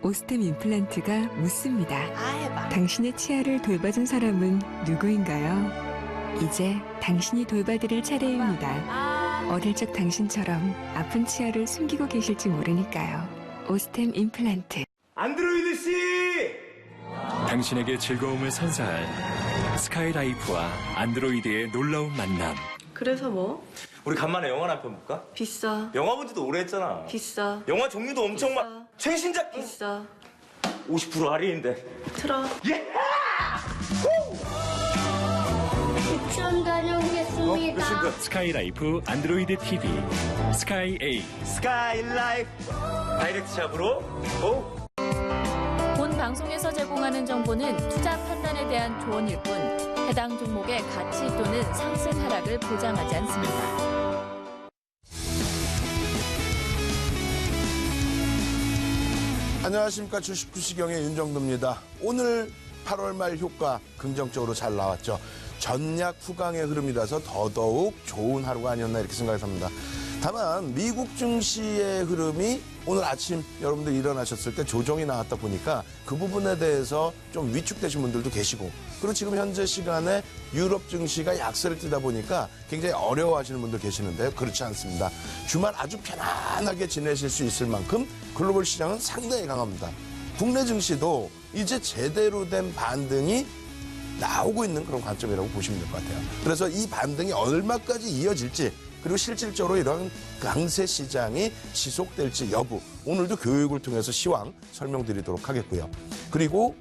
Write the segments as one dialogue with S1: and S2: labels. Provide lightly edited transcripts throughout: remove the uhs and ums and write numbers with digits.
S1: 오스템 임플란트가 묻습니다.
S2: 해봐.
S1: 당신의 치아를 돌봐준 사람은 누구인가요? 이제 당신이 돌봐드릴 차례입니다. 어릴 적 당신처럼 아픈 치아를 숨기고 계실지 모르니까요. 오스템 임플란트.
S3: 안드로이드 씨!
S4: 당신에게 즐거움을 선사할 스카이라이프와 안드로이드의 놀라운 만남.
S2: 그래서 뭐?
S3: 우리 간만에 영화나 한 편 볼까?
S2: 비싸.
S3: 영화 본 지도 오래 했잖아.
S2: 비싸.
S3: 영화 종류도 엄청
S2: 비싸.
S3: 많. 최신작
S2: 비싸.
S3: 50% 할인인데.
S2: 틀어.
S3: 예!
S5: 유치원 다녀오겠습니다.
S4: 스카이라이프 안드로이드 TV 스카이 A.
S3: 스카이라이프 다이렉트 샵으로 고!
S6: 본 방송에서 제공하는 정보는 투자 판단에 대한 조언일 뿐 해당 종목의 가치 또는 상승 하락을 보장하지 않습니다.
S7: 안녕하십니까. 주식투시경의 윤정도입니다. 오늘 8월 말 효과 긍정적으로 잘 나왔죠. 전약 후강의 흐름이라서 더더욱 좋은 하루가 아니었나 이렇게 생각이 듭니다. 다만 미국 증시의 흐름이 오늘 아침 여러분들 일어나셨을 때 조정이 나왔다 보니까 그 부분에 대해서 좀 위축되신 분들도 계시고, 그리고 지금 현재 시간에 유럽 증시가 약세를 띠다 보니까 굉장히 어려워하시는 분들 계시는데요. 그렇지 않습니다. 주말 아주 편안하게 지내실 수 있을 만큼 글로벌 시장은 상당히 강합니다. 국내 증시도 이제 제대로 된 반등이 나오고 있는 그런 관점이라고 보시면 될 것 같아요. 그래서 이 반등이 얼마까지 이어질지, 그리고 실질적으로 이런 강세 시장이 지속될지 여부, 오늘도 교육을 통해서 시황 설명드리도록 하겠고요. 그리고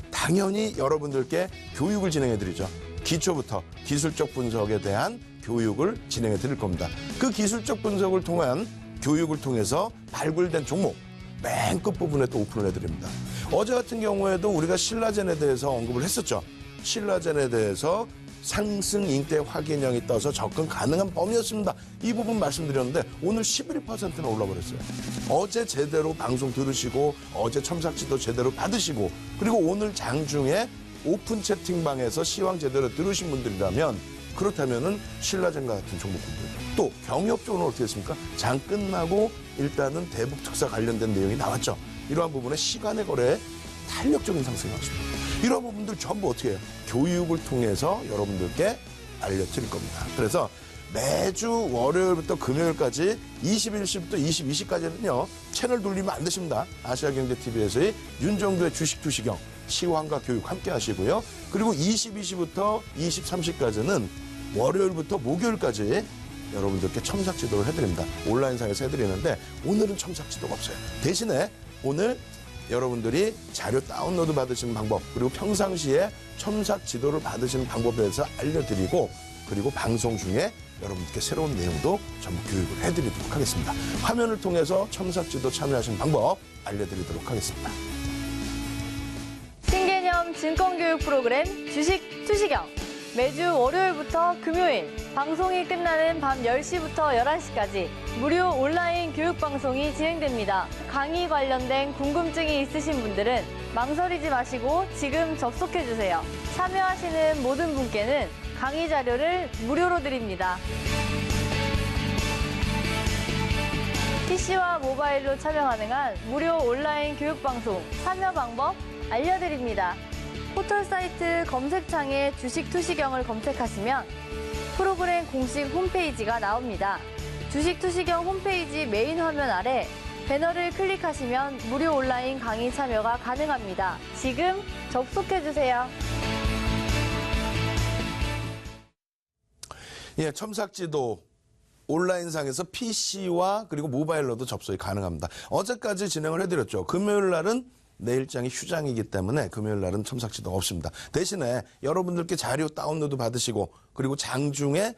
S7: 당연히 여러분들께 교육을 진행해 드리죠. 기초부터 기술적 분석에 대한 교육을 진행해 드릴 겁니다. 그 기술적 분석을 통한 교육을 통해서 발굴된 종목 맨 끝부분에 또 오픈을 해드립니다. 어제 같은 경우에도 우리가 신라젠에 대해서 언급을 했었죠. 신라젠에 대해서 상승 인대 확인형이 떠서 접근 가능한 범위였습니다. 이 부분 말씀드렸는데 오늘 11%나 올라버렸어요. 어제 제대로 방송 들으시고 어제 첨삭지도 제대로 받으시고, 그리고 오늘 장중에 오픈 채팅방에서 시황 제대로 들으신 분들이라면, 그렇다면은 신라젠과 같은 종목군들, 또 경협적으로 어떻게 했습니까? 장 끝나고 일단은 대북 특사 관련된 내용이 나왔죠. 이러한 부분에 시간의 거래에 탄력적인 상승이 나왔습니다. 이런 부분들 전부 어떻게 해요? 교육을 통해서 여러분들께 알려드릴 겁니다. 그래서 매주 월요일부터 금요일까지 21시부터 22시까지는요, 채널 돌리면 안 되십니다. 아시아경제TV에서의 윤정도의 주식투시경, 시황과 교육 함께 하시고요. 그리고 22시부터 23시까지는 월요일부터 목요일까지 여러분들께 첨삭 지도를 해드립니다. 온라인상에서 해드리는데 오늘은 첨삭 지도가 없어요. 대신에 오늘 여러분들이 자료 다운로드 받으시는 방법, 그리고 평상시에 첨삭 지도를 받으시는 방법에 대해서 알려드리고, 그리고 방송 중에 여러분들께 새로운 내용도 전부 교육을 해드리도록 하겠습니다. 화면을 통해서 첨삭 지도 참여하시는 방법 알려드리도록 하겠습니다.
S8: 신개념 증권교육 프로그램 주식 투시경. 매주 월요일부터 금요일 방송이 끝나는 밤 10시부터 11시까지 무료 온라인 교육 방송이 진행됩니다. 강의 관련된 궁금증이 있으신 분들은 망설이지 마시고 지금 접속해주세요. 참여하시는 모든 분께는 강의 자료를 무료로 드립니다. PC와 모바일로 참여 가능한 무료 온라인 교육 방송 참여 방법 알려드립니다. 포털 사이트 검색창에 주식 투시경을 검색하시면 프로그램 공식 홈페이지가 나옵니다. 주식 투시경 홈페이지 메인 화면 아래 배너를 클릭하시면 무료 온라인 강의 참여가 가능합니다. 지금 접속해주세요.
S7: 예, 첨삭지도 온라인상에서 PC와 그리고 모바일로도 접속이 가능합니다. 어제까지 진행을 해드렸죠. 금요일 날은 내일장이 휴장이기 때문에 금요일 날은 첨삭지도가 없습니다. 대신에 여러분들께 자료 다운로드 받으시고, 그리고 장중에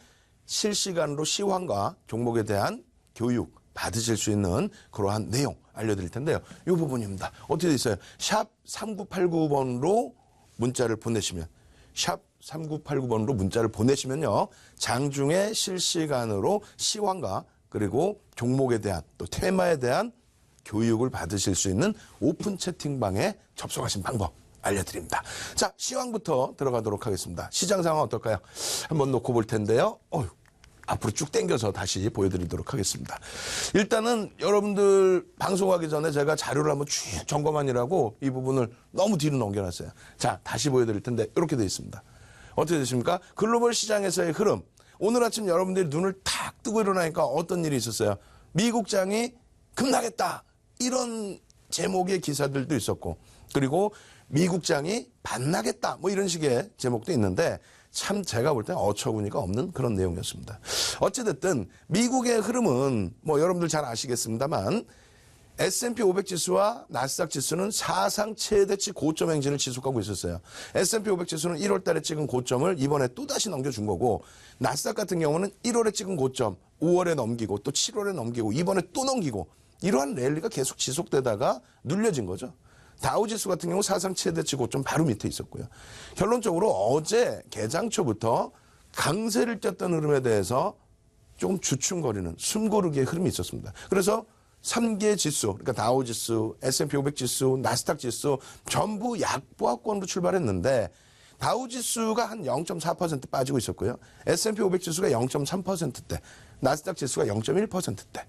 S7: 실시간으로 시황과 종목에 대한 교육 받으실 수 있는 그러한 내용 알려드릴 텐데요. 이 부분입니다. 어떻게 돼 있어요? 샵 3989번으로 문자를 보내시면, 샵 3989번으로 문자를 보내시면요, 장중에 실시간으로 시황과 그리고 종목에 대한 또 테마에 대한 교육을 받으실 수 있는 오픈 채팅방에 접속하신 방법 알려드립니다. 자, 시황부터 들어가도록 하겠습니다. 시장 상황 어떨까요? 한번 놓고 볼 텐데요. 앞으로 쭉 당겨서 다시 보여드리도록 하겠습니다. 일단은 여러분들 방송하기 전에 제가 자료를 한번 쭉 점검하느라고 이 부분을 너무 뒤로 넘겨놨어요. 자, 다시 보여드릴 텐데 이렇게 되어 있습니다. 어떻게 되십니까? 글로벌 시장에서의 흐름. 오늘 아침 여러분들이 눈을 탁 뜨고 일어나니까 어떤 일이 있었어요? 미국장이 급락했다. 이런 제목의 기사들도 있었고, 그리고 미국장이 반락했다. 뭐 이런 식의 제목도 있는데 참 제가 볼 때는 어처구니가 없는 그런 내용이었습니다. 어찌됐든 미국의 흐름은 뭐 여러분들 잘 아시겠습니다만 S&P 500 지수와 나스닥 지수는 사상 최대치 고점 행진을 지속하고 있었어요. S&P 500 지수는 1월 달에 찍은 고점을 이번에 또다시 넘겨준 거고, 나스닥 같은 경우는 1월에 찍은 고점 5월에 넘기고 또 7월에 넘기고 이번에 또 넘기고, 이러한 랠리가 계속 지속되다가 눌려진 거죠. 다우지수 같은 경우 사상 최대치 고점 바로 밑에 있었고요. 결론적으로 어제 개장 초부터 강세를 띄었던 흐름에 대해서 조금 주춤거리는 숨고르기의 흐름이 있었습니다. 그래서 3개 지수, 그러니까 다우지수, S&P 500 지수, 나스닥 지수 전부 약보합권으로 출발했는데 다우지수가 한 0.4% 빠지고 있었고요. S&P 500 지수가 0.3%대, 나스닥 지수가 0.1%대.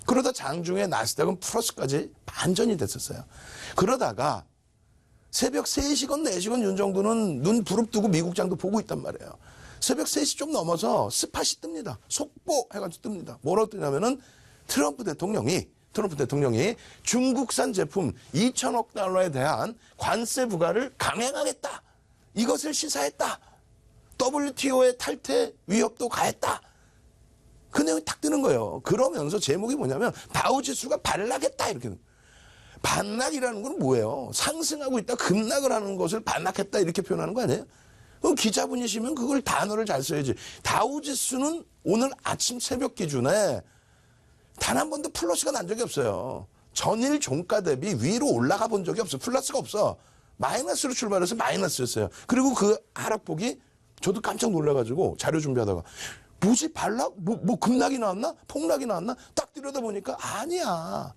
S7: 그러다 장중에 나스닥은 플러스까지 반전이 됐었어요. 그러다가 새벽 3시건 4시건 윤 정도는 눈 부릅뜨고 미국장도 보고 있단 말이에요. 새벽 3시 좀 넘어서 스팟이 뜹니다. 속보 해가지고 뜹니다. 뭐라고 뜨냐면은 트럼프 대통령이 중국산 제품 2천억 달러에 대한 관세 부과를 강행하겠다. 이것을 시사했다. WTO의 탈퇴 위협도 가했다. 그 내용이 탁 뜨는 거예요. 그러면서 제목이 뭐냐면 다우지수가 반락했다. 이렇게. 반락이라는 건 뭐예요? 상승하고 있다 급락을 하는 것을 반락했다 이렇게 표현하는 거 아니에요? 그럼 기자분이시면 그걸 단어를 잘 써야지. 다우지수는 오늘 아침 새벽 기준에 단 한 번도 플러스가 난 적이 없어요. 전일 종가 대비 위로 올라가 본 적이 없어. 플러스가 없어. 마이너스로 출발해서 마이너스였어요. 그리고 그 하락폭이 저도 깜짝 놀라가지고 자료 준비하다가 뭐지 반락? 뭐 급락이 나왔나? 폭락이 나왔나? 딱 들여다보니까 아니야.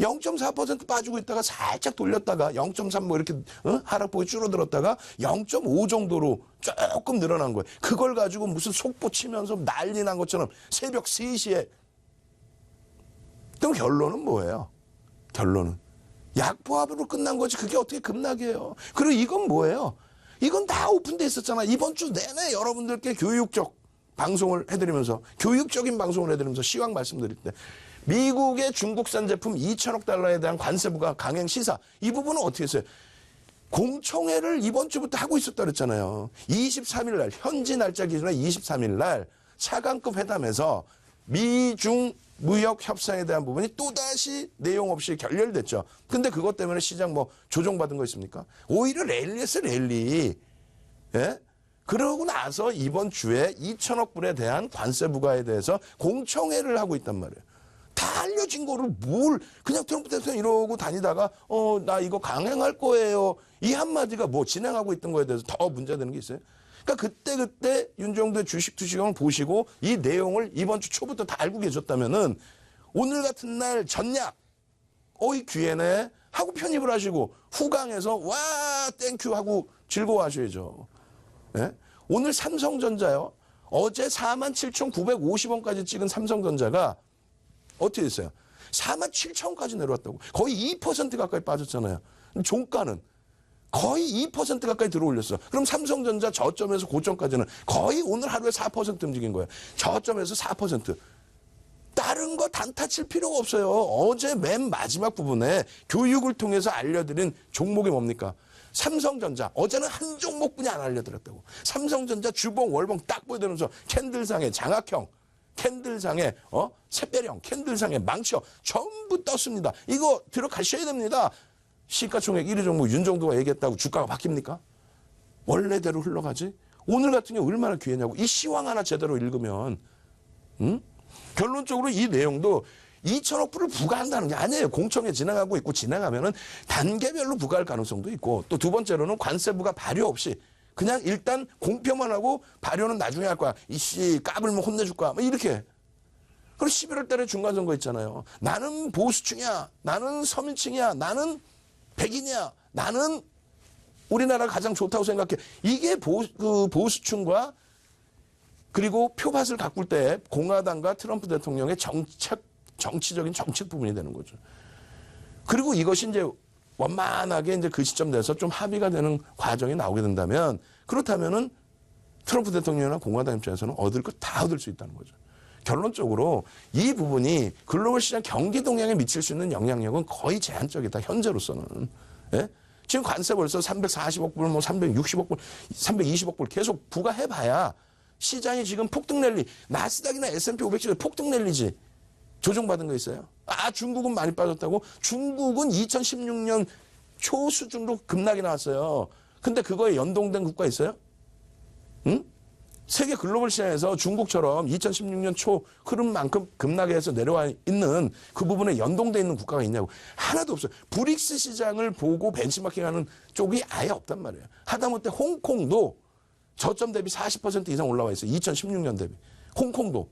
S7: 0.4% 빠지고 있다가 살짝 돌렸다가 0.3 뭐 이렇게 하락폭이 줄어들었다가 0.5 정도로 조금 늘어난 거예요. 그걸 가지고 무슨 속보 치면서 난리 난 것처럼 새벽 3시에. 그럼 결론은 뭐예요? 결론은 약보합으로 끝난 거지. 그게 어떻게 급락이에요? 그리고 이건 뭐예요? 이건 다 오픈돼 있었잖아. 이번 주 내내 여러분들께 교육적 방송을 해드리면서, 교육적인 방송을 해드리면서 시황 말씀드릴 때 미국의 중국산 제품 2천억 달러에 대한 관세 부과 강행 시사, 이 부분은 어떻게 했어요? 공청회를 이번 주부터 하고 있었다 그랬잖아요. 23일 날, 현지 날짜 기준으로 23일 날 차관급 회담에서 미중 무역 협상에 대한 부분이 또다시 내용 없이 결렬됐죠. 근데 그것 때문에 시장 뭐 조정받은 거 있습니까? 오히려 랠리에서 랠리. 예? 그러고 나서 이번 주에 2천억 불에 대한 관세 부과에 대해서 공청회를 하고 있단 말이에요. 다 알려진 거를 뭘 그냥 트럼프 대통령 이러고 다니다가 나 이거 강행할 거예요. 이 한마디가 뭐 진행하고 있던 거에 대해서 더 문제되는 게 있어요. 그러니까 그때 윤정도의 주식 투시경을 보시고 이 내용을 이번 주 초부터 다 알고 계셨다면은 오늘 같은 날 전략 이 귀에네 하고 편입을 하시고 후강에서 와 땡큐 하고 즐거워하셔야죠. 예? 오늘 삼성전자요. 어제 47,950원까지 찍은 삼성전자가 어떻게 됐어요? 47,000원까지 내려왔다고. 거의 2% 가까이 빠졌잖아요. 종가는 거의 2% 가까이 들어올렸어. 그럼 삼성전자 저점에서 고점까지는 거의 오늘 하루에 4% 움직인 거예요. 저점에서 4%. 다른 거 단타 칠 필요가 없어요. 어제 맨 마지막 부분에 교육을 통해서 알려드린 종목이 뭡니까? 삼성전자. 어제는 한 종목뿐이 안 알려드렸다고. 삼성전자 주봉 월봉 딱 보여드리면서 캔들상의 장학형, 캔들상의 샛별형, 캔들상의 망치형 전부 떴습니다. 이거 들어가셔야 됩니다. 시가총액 1위 종목 윤 정도가 얘기했다고 주가가 바뀝니까? 원래대로 흘러가지? 오늘 같은 경우 얼마나 귀하냐고. 이 시황 하나 제대로 읽으면 결론적으로 이 내용도 2천억 불을 부과한다는 게 아니에요. 공청회 진행하고 있고 진행하면은 단계별로 부과할 가능성도 있고, 또 두 번째로는 관세 부과 발효 없이 그냥 일단 공표만 하고 발효는 나중에 할 거야. 이씨 까불면 혼내줄 거야. 뭐 이렇게. 그리고 11월 달에 중간선거 있잖아요. 나는 보수층이야. 나는 서민층이야. 나는 백인이야. 나는 우리나라가 가장 좋다고 생각해. 이게 보수층과 그리고 표밭을 가꿀 때 공화당과 트럼프 대통령의 정치적인 정책 부분이 되는 거죠. 그리고 이것이 이제 원만하게 이제 그 시점 돼서 좀 합의가 되는 과정이 나오게 된다면, 그렇다면은 트럼프 대통령이나 공화당 입장에서는 얻을 것 다 얻을 수 있다는 거죠. 결론적으로 이 부분이 글로벌 시장 경기 동향에 미칠 수 있는 영향력은 거의 제한적이다, 현재로서는. 예? 지금 관세 벌써 340억 불, 뭐 360억 불, 320억 불 계속 부과해봐야 시장이 지금 폭등 랠리, 나스닥이나 S&P 500지수 폭등 랠리지 조정받은 거 있어요? 아, 중국은 많이 빠졌다고? 중국은 2016년 초 수준으로 급락이 나왔어요. 근데 그거에 연동된 국가 있어요? 응? 세계 글로벌 시장에서 중국처럼 2016년 초 흐름만큼 급락해서 내려와 있는 그 부분에 연동돼 있는 국가가 있냐고. 하나도 없어요. 브릭스 시장을 보고 벤치마킹하는 쪽이 아예 없단 말이에요. 하다못해 홍콩도 저점 대비 40% 이상 올라와 있어요. 2016년 대비. 홍콩도.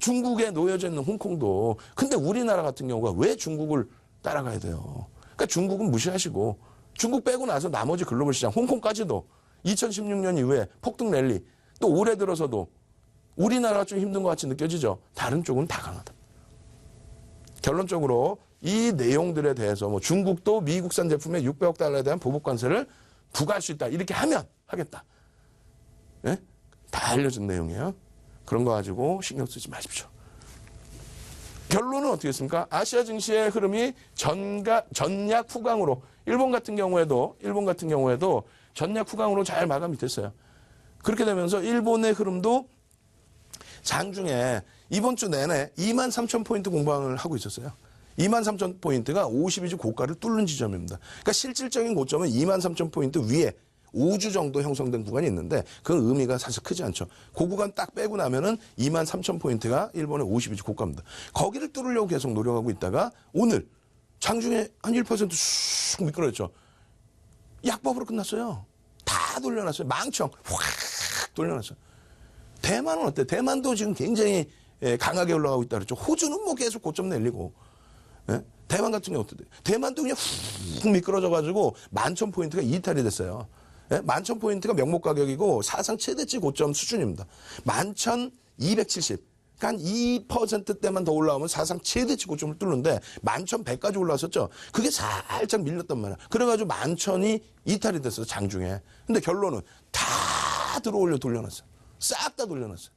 S7: 중국에 놓여져 있는 홍콩도. 근데 우리나라 같은 경우가 왜 중국을 따라가야 돼요? 그러니까 중국은 무시하시고, 중국 빼고 나서 나머지 글로벌 시장, 홍콩까지도 2016년 이후에 폭등 랠리, 또 올해 들어서도 우리나라가 좀 힘든 것 같이 느껴지죠? 다른 쪽은 다 강하다. 결론적으로 이 내용들에 대해서 뭐 중국도 미국산 제품에 600억 달러에 대한 보복 관세를 부과할 수 있다, 이렇게 하면 하겠다. 예? 다 알려진 내용이에요. 그런 거 가지고 신경 쓰지 마십시오. 결론은 어떻게 했습니까? 아시아 증시의 흐름이 전약 후강으로, 일본 같은 경우에도 전약 후강으로 잘 마감이 됐어요. 그렇게 되면서 일본의 흐름도 장중에 이번 주 내내 23,000포인트 공방을 하고 있었어요. 23,000포인트가 52주 고가를 뚫는 지점입니다. 그러니까 실질적인 고점은 23,000포인트 위에 5주 정도 형성된 구간이 있는데 그 의미가 사실 크지 않죠. 그 구간 딱 빼고 나면은 23,000포인트가 일본의 52주 고가입니다. 거기를 뚫으려고 계속 노력하고 있다가 오늘 장중에 한 1% 쑥 미끄러졌죠. 약법으로 끝났어요. 다 돌려놨어요. 망청 확 돌려놨어요. 대만은 어때? 대만도 지금 굉장히 강하게 올라가고 있다 그랬죠. 호주는 뭐 계속 고점 내리고. 예? 대만 같은 경우 어때? 대만도 그냥 훅 미끄러져가지고 11,000포인트가 이탈이 됐어요. 예? 11,000포인트가 명목 가격이고 사상 최대치 고점 수준입니다. 11,270. 그러니까 한 2%대만 더 올라오면 사상 최대치 고점을 뚫는데 11,100까지 올라왔었죠. 그게 살짝 밀렸단 말이야. 그래가지고 11,000이 이탈이 됐어요, 장중에. 근데 결론은 다 들어올려 돌려놨어요. 싹 다 돌려놨어요.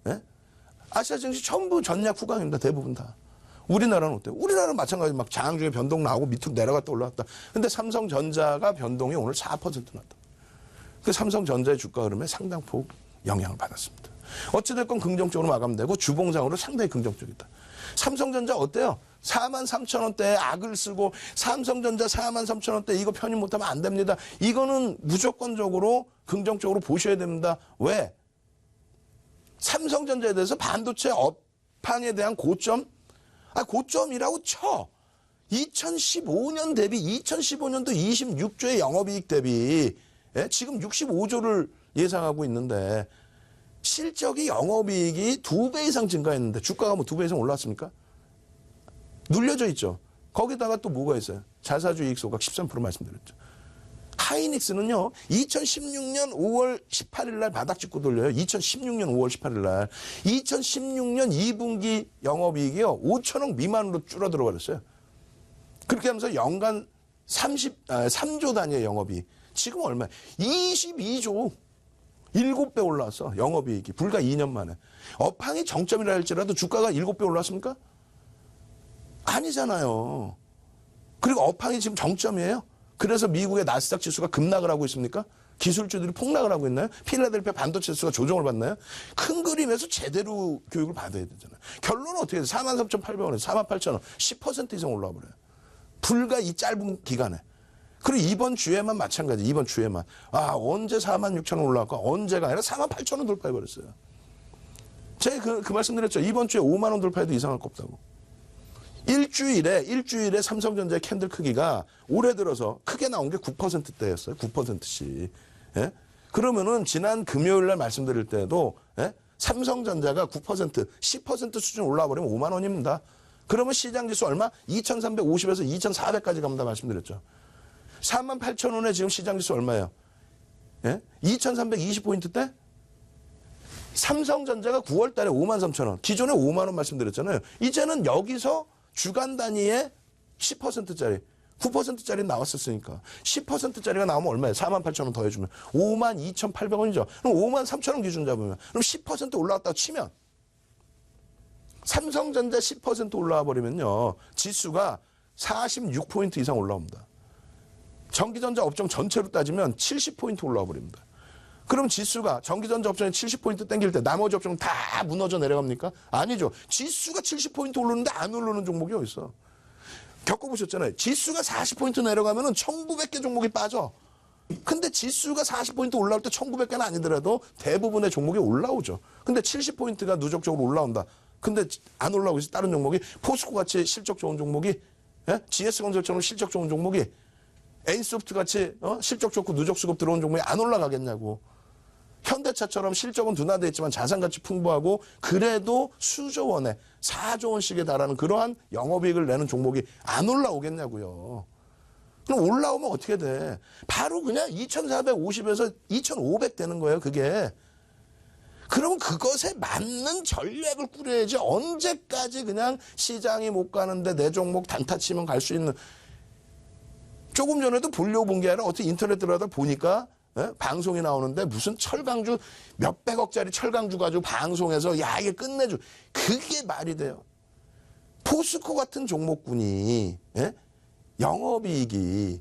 S7: 예? 아시아 증시 전부 전약 후강입니다, 대부분 다. 우리나라는 어때요? 우리나라는 마찬가지 막 장중에 변동 나오고 밑으로 내려갔다 올라왔다. 근데 삼성전자가 변동이 오늘 4% 났다. 그 삼성전자의 주가 흐름에 상당폭 영향을 받았습니다. 어찌됐건 긍정적으로 마감되고 주봉상으로 상당히 긍정적이다. 삼성전자 어때요? 43,000원대에 악을 쓰고 삼성전자 43,000원대 이거 편입 못하면 안 됩니다. 이거는 무조건적으로 긍정적으로 보셔야 됩니다. 왜? 삼성전자에 대해서 반도체 업황에 대한 고점, 고점이라고 쳐. 2015년 대비 2015년도 26조의 영업이익 대비 지금 65조를 예상하고 있는데 실적이 영업이익이 2배 이상 증가했는데 주가가 뭐 2배 이상 올랐습니까? 눌려져 있죠. 거기다가 또 뭐가 있어요? 자사주 이익 소각 13% 말씀드렸죠. 하이닉스는요, 2016년 5월 18일 날 바닥 찍고 돌려요. 2016년 5월 18일 날. 2016년 2분기 영업이익이요, 5천억 미만으로 줄어들어 버렸어요. 그렇게 하면서 연간 3조 단위의 영업이익. 지금 얼마야? 22조. 7배 올라왔어, 영업이익이. 불과 2년 만에. 업황이 정점이라 할지라도 주가가 7배 올랐습니까? 아니잖아요. 그리고 업황이 지금 정점이에요. 그래서 미국의 나스닥 지수가 급락을 하고 있습니까? 기술주들이 폭락을 하고 있나요? 필라델피아 반도체 지수가 조정을 받나요? 큰 그림에서 제대로 교육을 받아야 되잖아요. 결론은 어떻게 돼요? 43,800원에서 48,000원. 10% 이상 올라와 버려요. 불과 이 짧은 기간에. 그리고 이번 주에만 마찬가지. 이번 주에만. 언제 46,000원 올라갈까? 언제가 아니라 48,000원 돌파해버렸어요. 제가 그 말씀 드렸죠. 이번 주에 5만 원 돌파해도 이상할 거 없다고. 일주일에 삼성전자의 캔들 크기가 올해 들어서 크게 나온 게 9%대였어요. 9%씩. 예? 그러면은 지난 금요일 날 말씀드릴 때도 삼성전자가 9%, 10% 수준 올라와 버리면 5만 원입니다. 그러면 시장 지수 얼마? 2,350에서 2,400까지 갑니다. 말씀드렸죠. 48,000원에 지금 시장 지수 얼마예요? 예? 2,320포인트 대? 삼성전자가 9월 달에 53,000원, 기존에 5만 원 말씀드렸잖아요. 이제는 여기서 주간 단위에 10%짜리, 9%짜리 나왔었으니까 10%짜리가 나오면 얼마예요? 48,000원 더해주면 52,800원이죠. 그럼 53,000원 기준 잡으면 그럼 10% 올라왔다고 치면 삼성전자 10% 올라와 버리면요. 지수가 46포인트 이상 올라옵니다. 전기전자 업종 전체로 따지면 70포인트 올라와 버립니다. 그럼 지수가 전기전자 업종에 70포인트 땡길 때 나머지 업종은 다 무너져 내려갑니까? 아니죠. 지수가 70포인트 오르는데 안 오르는 종목이 어디 있어? 겪어보셨잖아요. 지수가 40포인트 내려가면은 1900개 종목이 빠져. 근데 지수가 40포인트 올라올 때 1900개는 아니더라도 대부분의 종목이 올라오죠. 근데 70포인트가 누적적으로 올라온다. 근데 안 올라오고 있어. 다른 종목이 포스코 같이 실적 좋은 종목이, 예? GS건설처럼 실적 좋은 종목이, N소프트 같이 실적 좋고 누적 수급 들어온 종목이 안 올라가겠냐고. 현대차처럼 실적은 둔화되어 있지만 자산가치 풍부하고 그래도 수조 원에 4조 원씩에 달하는 그러한 영업이익을 내는 종목이 안 올라오겠냐고요. 그럼 올라오면 어떻게 돼? 바로 그냥 2,450에서 2,500 되는 거예요, 그게. 그럼 그것에 맞는 전략을 꾸려야지 언제까지 그냥 시장이 못 가는데 내 종목 단타 치면 갈 수 있는. 조금 전에도 보려고 본 게 아니라 어떻게 인터넷 들어가다 보니까 방송이 나오는데 무슨 철강주 몇백억짜리 철강주 가지고 방송에서 야 이게 끝내줘. 그게 말이 돼요. 포스코 같은 종목군이 영업이익이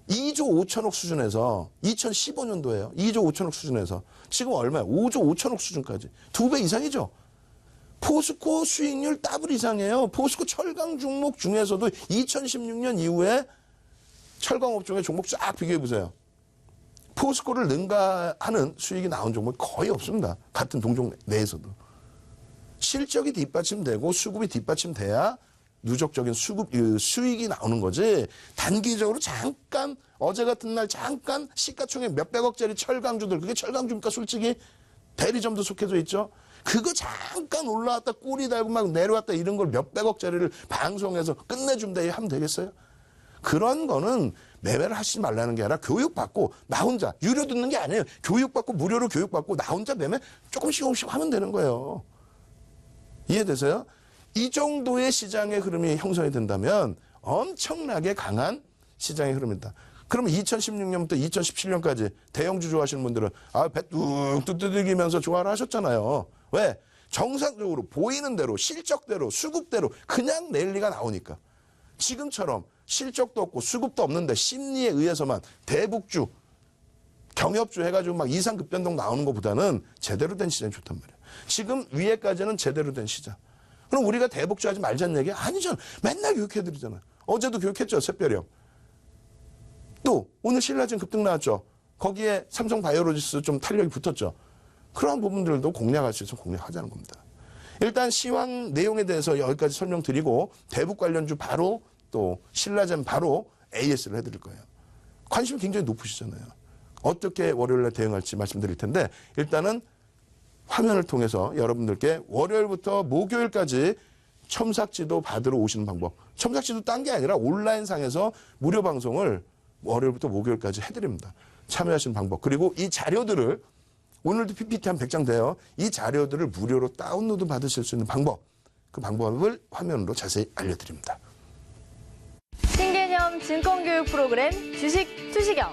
S7: 2조 5천억 수준에서 2015년도에요. 2조 5천억 수준에서 지금 얼마야? 5조 5천억 수준까지. 2배 이상이죠. 포스코 수익률 더블 이상이에요. 포스코 철강 종목 중에서도 2016년 이후에 철강업종의 종목 쫙 비교해보세요. 포스코를 능가하는 수익이 나온 종목이 거의 없습니다. 같은 동종 내에서도. 실적이 뒷받침되고 수급이 뒷받침돼야 누적적인 수익이 나오는 거지. 단기적으로 잠깐 어제 같은 날 잠깐 시가총액 몇백억짜리 철강주들, 그게 철강주입니까? 솔직히 대리점도 속해져 있죠. 그거 잠깐 올라왔다 꼬리 달고 막 내려왔다 이런 걸 몇백억짜리를 방송에서 끝내준다 하면 되겠어요? 그런 거는 매매를 하시지 말라는 게 아니라 교육받고 나 혼자 유료 듣는 게 아니에요. 교육받고 무료로 교육받고 나 혼자 매매 조금씩 하면 되는 거예요. 이해되세요? 이 정도의 시장의 흐름이 형성이 된다면 엄청나게 강한 시장의 흐름이다. 그러면 2016년부터 2017년까지 대형주 좋아하시는 분들은 배 뚝뚝 두들기면서 좋아를 하셨잖아요. 왜? 정상적으로 보이는 대로 실적대로 수급대로 그냥 랠리가 나오니까. 지금처럼 실적도 없고 수급도 없는데 심리에 의해서만 대북주, 경협주 해가지고 막 이상급변동 나오는 것보다는 제대로 된 시장이 좋단 말이에요. 지금 위에까지는 제대로 된 시장. 그럼 우리가 대북주 하지 말자는 얘기 아니잖아. 맨날 교육해드리잖아요. 어제도 교육했죠. 샛별형. 또 오늘 신라진 급등 나왔죠. 거기에 삼성바이오로지스 좀 탄력이 붙었죠. 그런 부분들도 공략할 수 있어서 공략하자는 겁니다. 일단 시황 내용에 대해서 여기까지 설명드리고 대북 관련주 바로 또 신라젠 바로 AS를 해드릴 거예요. 관심이 굉장히 높으시잖아요. 어떻게 월요일에 대응할지 말씀드릴 텐데 일단은 화면을 통해서 여러분들께 월요일부터 목요일까지 첨삭지도 받으러 오시는 방법. 첨삭지도 딴 게 아니라 온라인상에서 무료 방송을 월요일부터 목요일까지 해드립니다. 참여하시는 방법. 그리고 이 자료들을 오늘도 PPT 한 100장 돼요. 이 자료들을 무료로 다운로드 받으실 수 있는 방법. 그 방법을 화면으로 자세히 알려드립니다.
S8: 신개념 증권교육 프로그램 주식 투시경.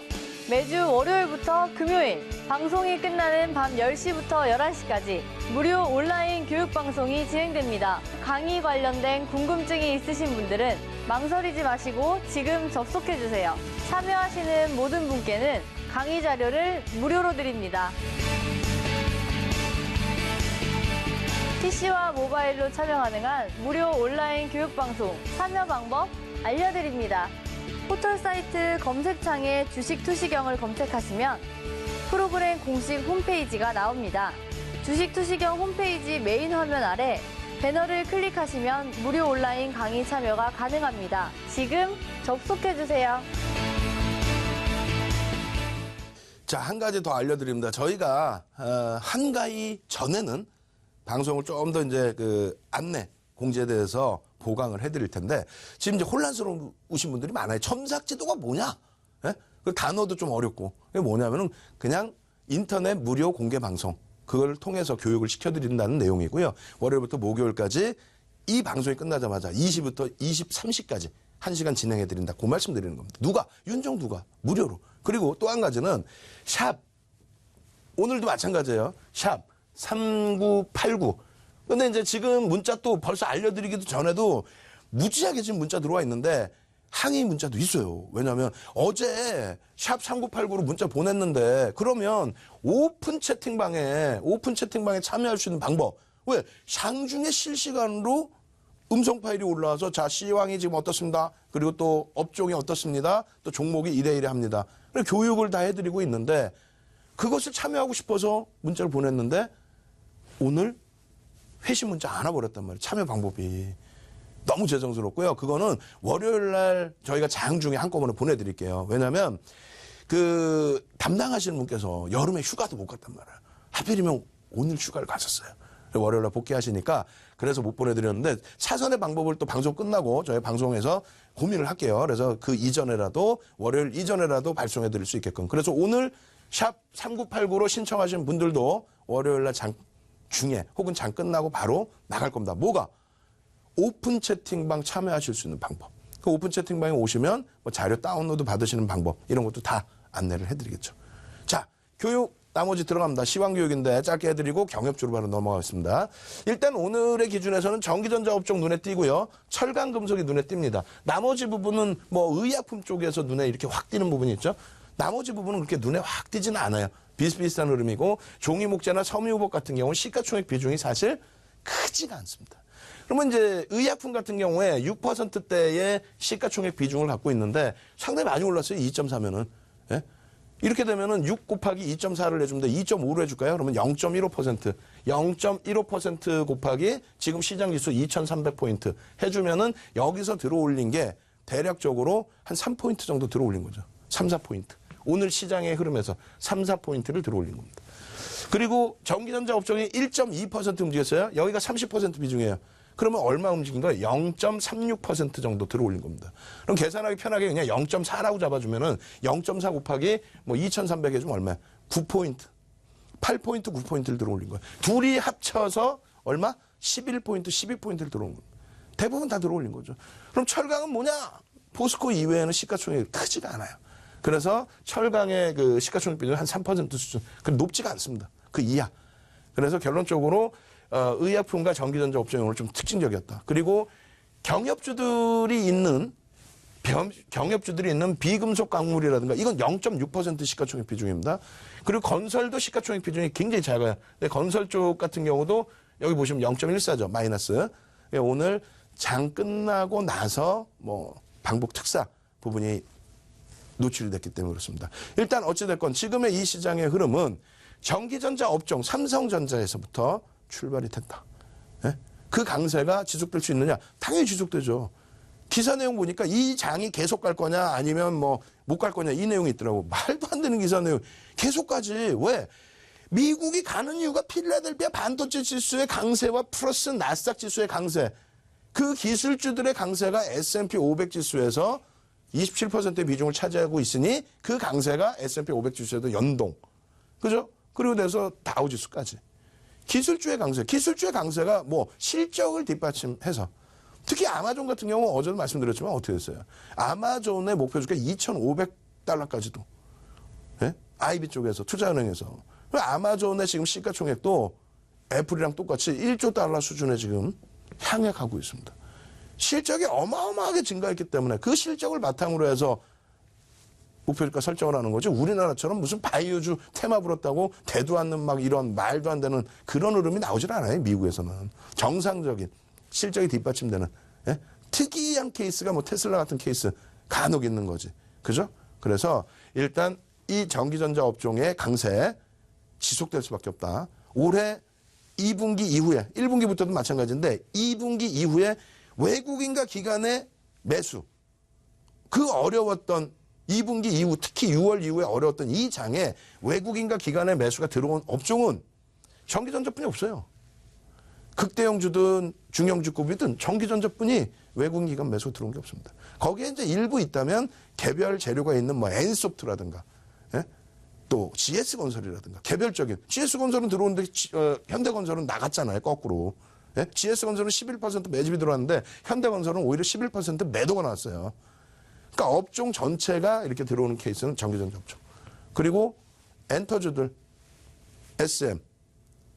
S8: 매주 월요일부터 금요일 방송이 끝나는 밤 10시부터 11시까지 무료 온라인 교육 방송이 진행됩니다. 강의 관련된 궁금증이 있으신 분들은 망설이지 마시고 지금 접속해주세요. 참여하시는 모든 분께는 강의 자료를 무료로 드립니다. PC와 모바일로 참여 가능한 무료 온라인 교육 방송 참여 방법 알려드립니다. 포털 사이트 검색창에 주식 투시경을 검색하시면 프로그램 공식 홈페이지가 나옵니다. 주식 투시경 홈페이지 메인 화면 아래 배너를 클릭하시면 무료 온라인 강의 참여가 가능합니다. 지금 접속해주세요.
S7: 자, 한 가지 더 알려드립니다. 저희가 한가위 전에는 방송을 좀 더 이제 그 안내 공지에 대해서 보강을 해드릴 텐데 지금 이제 혼란스러우신 분들이 많아요. 첨삭지도가 뭐냐? 예? 그 단어도 좀 어렵고 그게 뭐냐면은 그냥 인터넷 무료 공개 방송 그걸 통해서 교육을 시켜드린다는 내용이고요. 월요일부터 목요일까지 이 방송이 끝나자마자 20부터 23시까지 1시간 진행해드린다. 그 말씀 드리는 겁니다. 누가? 윤정두가 무료로. 그리고 또 한 가지는 샵 오늘도 마찬가지예요. 샵 3989. 근데 이제 지금 문자 또 벌써 알려드리기도 전에도 무지하게 지금 문자 들어와 있는데 항의 문자도 있어요. 왜냐하면 어제 샵 3989로 문자 보냈는데 그러면 오픈 채팅방에 참여할 수 있는 방법. 왜? 장중에 실시간으로 음성 파일이 올라와서 자, 시황이 지금 어떻습니다. 그리고 또 업종이 어떻습니다. 또 종목이 이래 합니다. 교육을 다 해드리고 있는데 그것을 참여하고 싶어서 문자를 보냈는데 오늘 회신 문자 안 와버렸단 말이에요. 참여 방법이. 너무 죄송스럽고요. 그거는 월요일 날 저희가 장중에 한꺼번에 보내드릴게요. 왜냐하면 그 담당하시는 분께서 여름에 휴가도 못 갔단 말이에요. 하필이면 오늘 휴가를 가셨어요. 월요일 날 복귀하시니까 그래서 못 보내드렸는데 사전의 방법을 또 방송 끝나고 저희 방송에서 고민을 할게요. 그래서 그 이전에라도 월요일 이전에라도 발송해드릴 수 있게끔. 그래서 오늘 샵 3989로 신청하신 분들도 월요일 날 장 중에 혹은 장 끝나고 바로 나갈 겁니다. 뭐가? 오픈 채팅방 참여하실 수 있는 방법. 그 오픈 채팅방에 오시면 뭐 자료 다운로드 받으시는 방법 이런 것도 다 안내를 해드리겠죠. 자, 교육 나머지 들어갑니다. 시황교육인데 짧게 해드리고 경협주로 바로 넘어가겠습니다. 일단 오늘의 기준에서는 전기전자 업종 눈에 띄고요. 철강 금속이 눈에 띕니다. 나머지 부분은 뭐 의약품 쪽에서 눈에 이렇게 확 띄는 부분이 있죠. 나머지 부분은 그렇게 눈에 확 띄지는 않아요. 비슷비슷한 흐름이고 종이목재나 섬유유복 같은 경우는 시가총액 비중이 사실 크지가 않습니다. 그러면 이제 의약품 같은 경우에 6%대의 시가총액 비중을 갖고 있는데 상당히 많이 올랐어요. 2.4면은. 예? 이렇게 되면은 6 곱하기 2.4를 해주면 2.5로 해줄까요? 그러면 0.15%. 0.15% 곱하기 지금 시장지수 2,300포인트 해주면은 여기서 들어올린 게 대략적으로 한 3포인트 정도 들어올린 거죠. 3, 4포인트. 오늘 시장의 흐름에서 3, 4포인트를 들어올린 겁니다. 그리고 전기전자 업종이 1.2% 움직였어요. 여기가 30% 비중이에요. 그러면 얼마 움직인 거예요? 0.36% 정도 들어올린 겁니다. 그럼 계산하기 편하게 그냥 0.4라고 잡아주면은 0.4 곱하기 뭐 2,300 해주면 얼마야? 9포인트. 8포인트, 9포인트를 들어올린 거예요. 둘이 합쳐서 얼마? 11포인트, 12포인트를 들어온 겁니다. 대부분 다 들어올린 거죠. 그럼 철강은 뭐냐? 포스코 이외에는 시가총액이 크지가 않아요. 그래서 철강의 그 시가총액 비중은 한 3% 수준. 그 높지가 않습니다. 그 이하. 그래서 결론적으로 의약품과 전기전자 업종이 오늘 좀 특징적이었다. 그리고 경협주들이 있는 비금속 광물이라든가 이건 0.6% 시가총액 비중입니다. 그리고 건설도 시가총액 비중이 굉장히 작아요. 근데 건설 쪽 같은 경우도 여기 보시면 0.14죠. 마이너스. 오늘 장 끝나고 나서 뭐 방북 특사 부분이 노출이 됐기 때문에 그렇습니다. 일단 어찌됐건 지금의 이 시장의 흐름은 전기전자 업종 삼성전자에서부터 출발이 됐다. 예? 그 강세가 지속될 수 있느냐? 당연히 지속되죠. 기사 내용 보니까 이 장이 계속 갈 거냐 아니면 뭐 못 갈 거냐 이 내용이 있더라고. 말도 안 되는 기사 내용. 계속 가지. 왜? 미국이 가는 이유가 필라델피아 반도체 지수의 강세와 플러스 나스닥 지수의 강세. 그 기술주들의 강세가 S&P 500 지수에서 27%의 비중을 차지하고 있으니 그 강세가 S&P 500 지수에도 연동. 그죠? 그리고 내서 다우지수까지. 기술주의 강세가 뭐 실적을 뒷받침해서 특히 아마존 같은 경우 어제도 말씀드렸지만 어떻게 됐어요? 아마존의 목표 주가 2,500달러까지도. 예? IB 쪽에서 투자은행에서. 아마존의 지금 시가총액도 애플이랑 똑같이 1조 달러 수준에 지금 향해 가고 있습니다. 실적이 어마어마하게 증가했기 때문에 그 실적을 바탕으로 해서 목표주가 설정을 하는 거죠. 우리나라처럼 무슨 바이오주 테마 불었다고 대도 않는 막 이런 말도 안 되는 그런 흐름이 나오질 않아요. 미국에서는. 정상적인 실적이 뒷받침되는 특이한 케이스가 뭐 테슬라 같은 케이스 간혹 있는 거지. 그죠? 그래서 일단 이 전기전자 업종의 강세 지속될 수밖에 없다. 올해 2분기 이후에 1분기부터도 마찬가지인데 2분기 이후에 외국인과 기관의 매수 그 어려웠던 2분기 이후 특히 6월 이후에 어려웠던 이 장에 외국인과 기관의 매수가 들어온 업종은 전기전자뿐이 없어요. 극대형주든 중형주급이든 전기전자뿐이 외국인 기관 매수 들어온 게 없습니다. 거기에 이제 일부 있다면 개별 재료가 있는 뭐 엔소프트라든가 또 GS건설이라든가 개별적인 GS건설은 들어오는데 현대건설은 나갔잖아요. 거꾸로. 예? GS건설은 11% 매집이 들어왔는데 현대건설은 오히려 11% 매도가 나왔어요. 그러니까 업종 전체가 이렇게 들어오는 케이스는 전기전자 업종. 그리고 엔터주들 SM,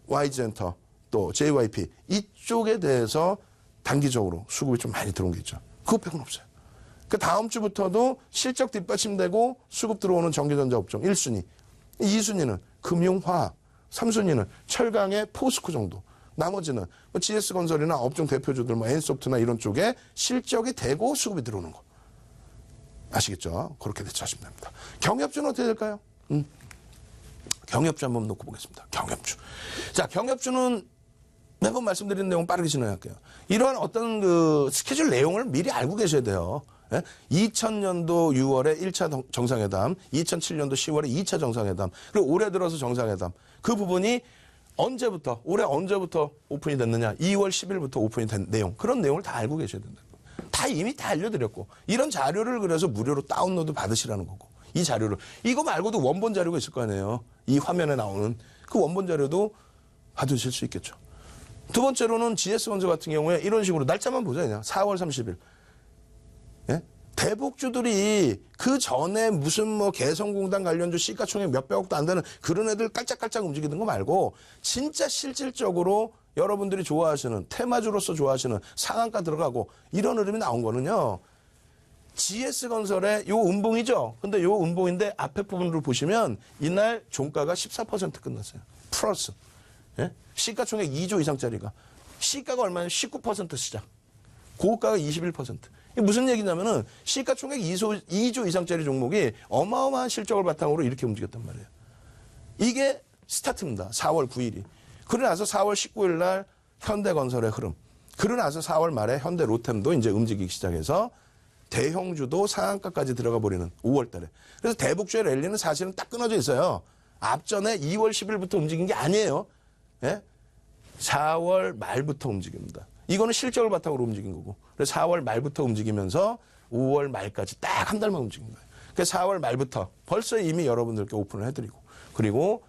S7: YG엔터, 또 JYP 이쪽에 대해서 단기적으로 수급이 좀 많이 들어온 게 있죠. 그거 빼고는 없어요. 그 다음 주부터도 실적 뒷받침되고 수급 들어오는 전기전자 업종 1순위. 2순위는 금융화학, 3순위는 철강의 포스코 정도. 나머지는 뭐 GS건설이나 업종 대표주들 뭐 엔소프트나 이런 쪽에 실적이 되고 수급이 들어오는 거. 아시겠죠? 그렇게 대처하시면 됩니다. 경협주는 어떻게 될까요? 경협주 한번 놓고 보겠습니다. 경협주. 자, 경협주는 매번 말씀드리는 내용 빠르게 진행할게요. 이러한 어떤 그 스케줄 내용을 미리 알고 계셔야 돼요. 2000년도 6월에 1차 정상회담, 2007년도 10월에 2차 정상회담, 그리고 올해 들어서 정상회담. 그 부분이 언제부터, 올해 언제부터 오픈이 됐느냐. 2월 10일부터 오픈이 된 내용. 그런 내용을 다 알고 계셔야 된다. 다 이미 다 알려드렸고. 이런 자료를 그래서 무료로 다운로드 받으시라는 거고. 이 자료를. 이거 말고도 원본 자료가 있을 거 아니에요. 이 화면에 나오는 그 원본 자료도 받으실 수 있겠죠. 두 번째로는 GS건설 같은 경우에 이런 식으로 날짜만 보자 그냥 4월 30일. 예? 대북주들이 그 전에 무슨 뭐 개성공단 관련주 시가총액 몇백억도 안 되는 그런 애들 깔짝깔짝 움직이는 거 말고 진짜 실질적으로 여러분들이 좋아하시는 테마주로서 좋아하시는 상한가 들어가고 이런 흐름이 나온 거는요. GS건설의 요 음봉이죠. 근데 요 음봉인데 앞에 부분으로 보시면 이날 종가가 14% 끝났어요. 플러스. 예? 시가총액 2조 이상짜리가. 시가가 얼마냐? 19% 시작. 고가가 21%. 이게 무슨 얘기냐면은 시가총액 2조 이상짜리 종목이 어마어마한 실적을 바탕으로 이렇게 움직였단 말이에요. 이게 스타트입니다. 4월 9일이. 그러고 나서 4월 19일 날 현대건설의 흐름. 그러고 나서 4월 말에 현대로템도 이제 움직이기 시작해서 대형주도 상한가까지 들어가 버리는 5월 달에. 그래서 대북주의 랠리는 사실은 딱 끊어져 있어요. 앞전에 2월 10일부터 움직인 게 아니에요. 예? 4월 말부터 움직입니다. 이거는 실적을 바탕으로 움직인 거고. 그래서 4월 말부터 움직이면서 5월 말까지 딱 한 달만 움직인 거예요. 그래서 4월 말부터 벌써 이미 여러분들께 오픈을 해드리고. 그리고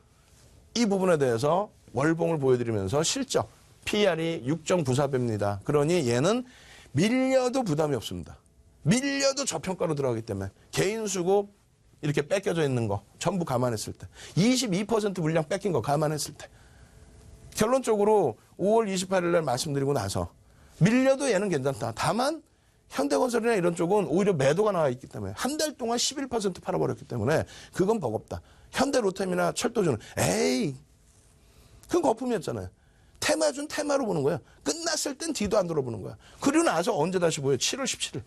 S7: 이 부분에 대해서 월봉을 보여드리면서 실적, PR이 6.94배입니다. 그러니 얘는 밀려도 부담이 없습니다. 밀려도 저평가로 들어가기 때문에 개인 수급 이렇게 뺏겨져 있는 거 전부 감안했을 때 22% 물량 뺏긴 거 감안했을 때 결론적으로 5월 28일 날 말씀드리고 나서 밀려도 얘는 괜찮다. 다만 현대건설이나 이런 쪽은 오히려 매도가 나와 있기 때문에 한 달 동안 11% 팔아버렸기 때문에 그건 버겁다. 현대로템이나 철도주는 에이 그건 거품이었잖아요. 테마주는 테마로 보는 거야. 끝났을 땐 뒤도 안 돌아보는 거야. 그리고 나서 언제 다시 보여요? 7월 17일.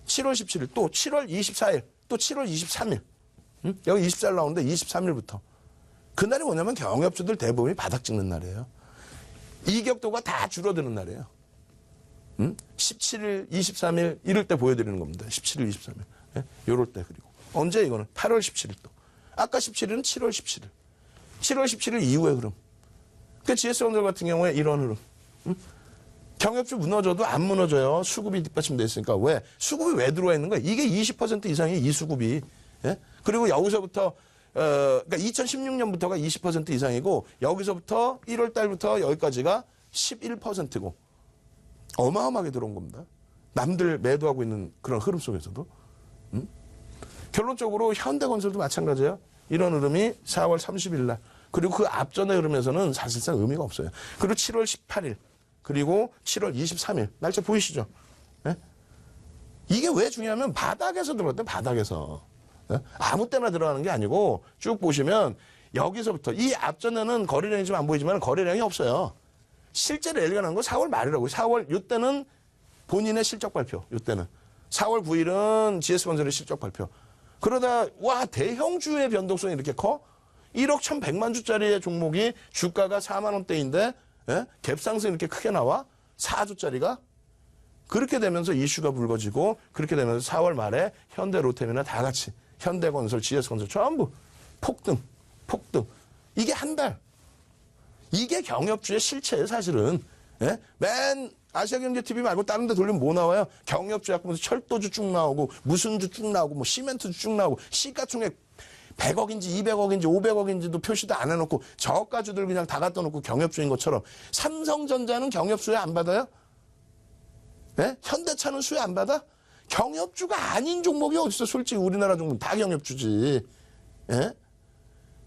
S7: 7월 17일, 또 7월 24일, 또 7월 23일. 응? 여기 24일 나오는데 23일부터. 그날이 뭐냐면 경협주들 대부분이 바닥 찍는 날이에요. 이격도가 다 줄어드는 날이에요. 응? 17일, 23일 이럴 때 보여드리는 겁니다. 17일, 23일. 예? 요럴 때 그리고. 언제 이거는? 8월 17일 또. 아까 17일은 7월 17일. 7월 17일 이후의 흐름. 그 GS건설 같은 경우에 이런 흐름. 응? 경협주 무너져도 안 무너져요. 수급이 뒷받침돼 있으니까. 왜? 수급이 왜 들어와 있는 거야? 이게 20% 이상이 이 수급이. 예? 그리고 여기서부터 그러니까 2016년부터가 20% 이상이고 여기서부터 1월 달부터 여기까지가 11%고 어마어마하게 들어온 겁니다. 남들 매도하고 있는 그런 흐름 속에서도. 결론적으로 현대건설도 마찬가지예요. 이런 흐름이 4월 30일 날. 그리고 그 앞전의 흐름에서는 사실상 의미가 없어요. 그리고 7월 18일. 그리고 7월 23일. 날짜 보이시죠? 예? 이게 왜 중요하면 바닥에서 들어갔대, 바닥에서. 예? 아무 때나 들어가는 게 아니고 쭉 보시면 여기서부터 이 앞전에는 거래량이 좀 안 보이지만 거래량이 없어요. 실제 랠리가 난 건 4월 말이라고요. 4월, 이때는 본인의 실적 발표. 이때는. 4월 9일은 GS건설의 실적 발표. 그러다 와 대형주의 변동성이 이렇게 커? 1억 1,100만 주짜리의 종목이 주가가 4만 원대인데 예? 갭상승이 이렇게 크게 나와? 4주짜리가? 그렇게 되면서 이슈가 불거지고 그렇게 되면서 4월 말에 현대로템이나 다 같이 현대건설, GS건설 전부 폭등. 이게 한 달. 이게 경협주의 실체예요, 사실은. 예? 맨 아시아경제TV 말고 다른 데 돌리면 뭐 나와요? 경협주 약보면서 철도주 쭉 나오고 무슨 주 쭉 나오고 뭐 시멘트주 쭉 나오고 시가총액 100억인지 200억인지 500억인지도 표시도 안 해놓고 저가주들 그냥 다 갖다 놓고 경협주인 것처럼 삼성전자는 경협수혜 안 받아요? 예? 현대차는 수혜 안 받아? 경협주가 아닌 종목이 어딨어. 솔직히 우리나라 종목 다 경협주지. 예?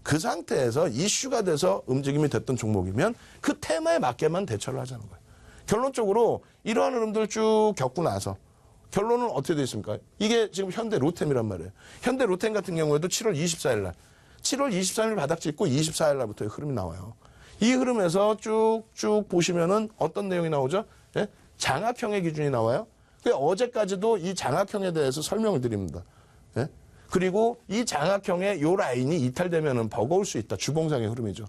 S7: 그 상태에서 이슈가 돼서 움직임이 됐던 종목이면 그 테마에 맞게만 대처를 하자는 거예요. 결론적으로 이러한 흐름들 쭉 겪고 나서 결론은 어떻게 되어 있습니까? 이게 지금 현대 로템이란 말이에요. 현대 로템 같은 경우에도 7월 24일 날 7월 23일 바닥 찍고 24일 날부터 흐름이 나와요. 이 흐름에서 쭉쭉 보시면은 어떤 내용이 나오죠? 예? 장악형의 기준이 나와요. 어제까지도 이 장악형에 대해서 설명을 드립니다. 예? 그리고 이 장악형의 요 라인이 이탈되면은 버거울 수 있다. 주봉상의 흐름이죠.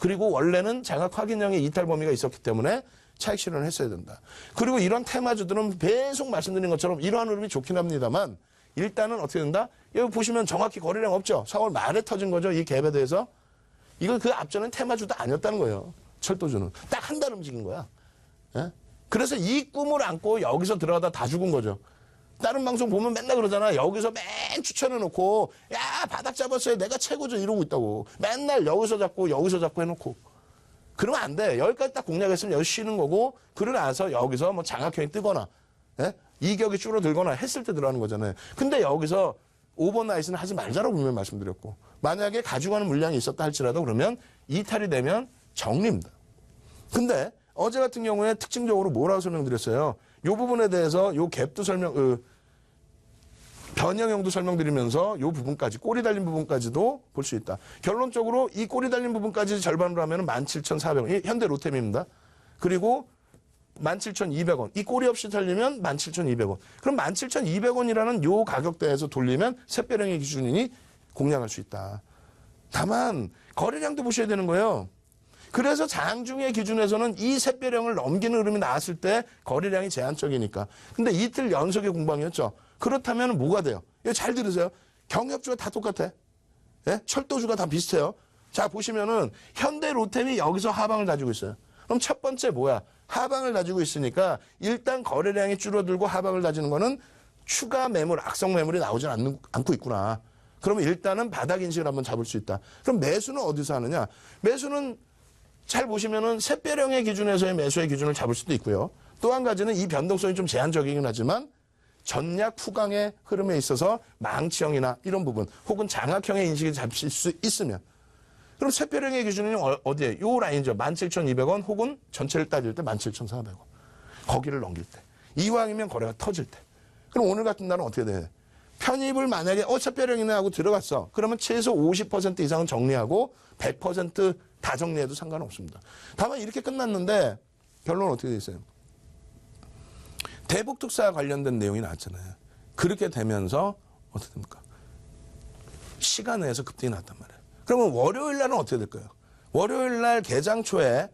S7: 그리고 원래는 장악 확인형의 이탈 범위가 있었기 때문에 차익 실현을 했어야 된다. 그리고 이런 테마주들은 계속 말씀드린 것처럼 이러한 흐름이 좋긴 합니다만 일단은 어떻게 된다? 여기 보시면 정확히 거래량 없죠. 4월 말에 터진 거죠. 이 갭에 대해서. 이거 그 앞전엔 테마주도 아니었다는 거예요. 철도주는. 딱 한 달 움직인 거야. 예? 그래서 이 꿈을 안고 여기서 들어가다 다 죽은 거죠. 다른 방송 보면 맨날 그러잖아. 여기서 맨 추천해놓고 야 바닥 잡았어요. 내가 최고죠. 이러고 있다고. 맨날 여기서 잡고 해놓고. 그러면 안 돼. 여기까지 딱 공략했으면 여기 쉬는 거고 그러고 나서 여기서 뭐 장악형이 뜨거나 예? 이격이 줄어들거나 했을 때 들어가는 거잖아요. 근데 여기서 오버나잇은 하지 말자라고 분명히 말씀드렸고 만약에 가져가는 물량이 있었다 할지라도 그러면 이탈이 되면 정리입니다. 근데 어제 같은 경우에 특징적으로 뭐라고 설명드렸어요? 이 부분에 대해서 요 갭도 변형형도 설명드리면서 이 부분까지 꼬리 달린 부분까지도 볼 수 있다. 결론적으로 이 꼬리 달린 부분까지 절반으로 하면 17,400원. 현대 로템입니다. 그리고 17,200원. 이 꼬리 없이 달리면 17,200원. 그럼 17,200원이라는 요 가격대에서 돌리면 샛별형의 기준이 공략할 수 있다. 다만 거래량도 보셔야 되는 거예요. 그래서 장중의 기준에서는 이 샛별형을 넘기는 흐름이 나왔을 때 거래량이 제한적이니까. 근데 이틀 연속의 공방이었죠. 그렇다면 뭐가 돼요? 이거 잘 들으세요. 경협주가 다 똑같아. 예? 철도주가 다 비슷해요. 자, 보시면은 현대 로템이 여기서 하방을 다지고 있어요. 그럼 첫 번째 뭐야? 하방을 다지고 있으니까 일단 거래량이 줄어들고 하방을 다지는 거는 추가 매물, 악성 매물이 나오진 않고 있구나. 그러면 일단은 바닥 인식을 한번 잡을 수 있다. 그럼 매수는 어디서 하느냐? 매수는 잘 보시면은 샛별형의 기준에서의 매수의 기준을 잡을 수도 있고요. 또 한 가지는 이 변동성이 좀 제한적이긴 하지만 전략 후강의 흐름에 있어서 망치형이나 이런 부분 혹은 장악형의 인식이 잡힐 수 있으면 그럼 샛별형의 기준은 어디에? 요 라인이죠. 17,200원 혹은 전체를 따질 때 17,400원. 거기를 넘길 때. 이왕이면 거래가 터질 때. 그럼 오늘 같은 날은 어떻게 돼? 편입을 만약에 샛별형이네 하고 들어갔어. 그러면 최소 50% 이상은 정리하고 100% 다 정리해도 상관없습니다. 다만 이렇게 끝났는데 결론은 어떻게 돼 있어요? 대북특사 관련된 내용이 나왔잖아요. 그렇게 되면서 어떻게 됩니까? 시간 내에서 급등이 났단 말이에요. 그러면 월요일 날은 어떻게 될까요? 월요일 날 개장 초에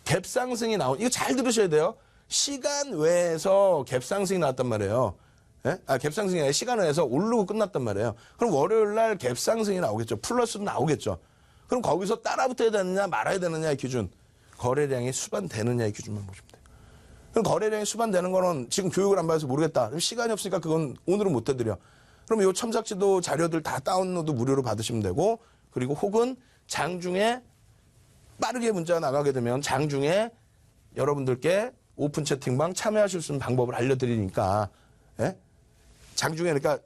S7: 갭 상승이 이거 잘 들으셔야 돼요. 시간 외에서 갭 상승이 나왔단 말이에요. 예? 갭 상승이 아니라 시간 외에서 오르고 끝났단 말이에요. 그럼 월요일 날 갭 상승이 나오겠죠. 플러스도 나오겠죠. 그럼 거기서 따라붙어야 되느냐 말아야 되느냐의 기준. 거래량이 수반되느냐의 기준만 보시면 돼요. 그럼 거래량이 수반되는 거는 지금 교육을 안 받아서 모르겠다. 그럼 시간이 없으니까 그건 오늘은 못 해드려. 그럼 이 첨삭지도 자료들 다 다운로드 무료로 받으시면 되고 그리고 혹은 장중에 빠르게 문자가 나가게 되면 장중에 여러분들께 오픈 채팅방 참여하실 수 있는 방법을 알려드리니까 예? 장중에 그러니까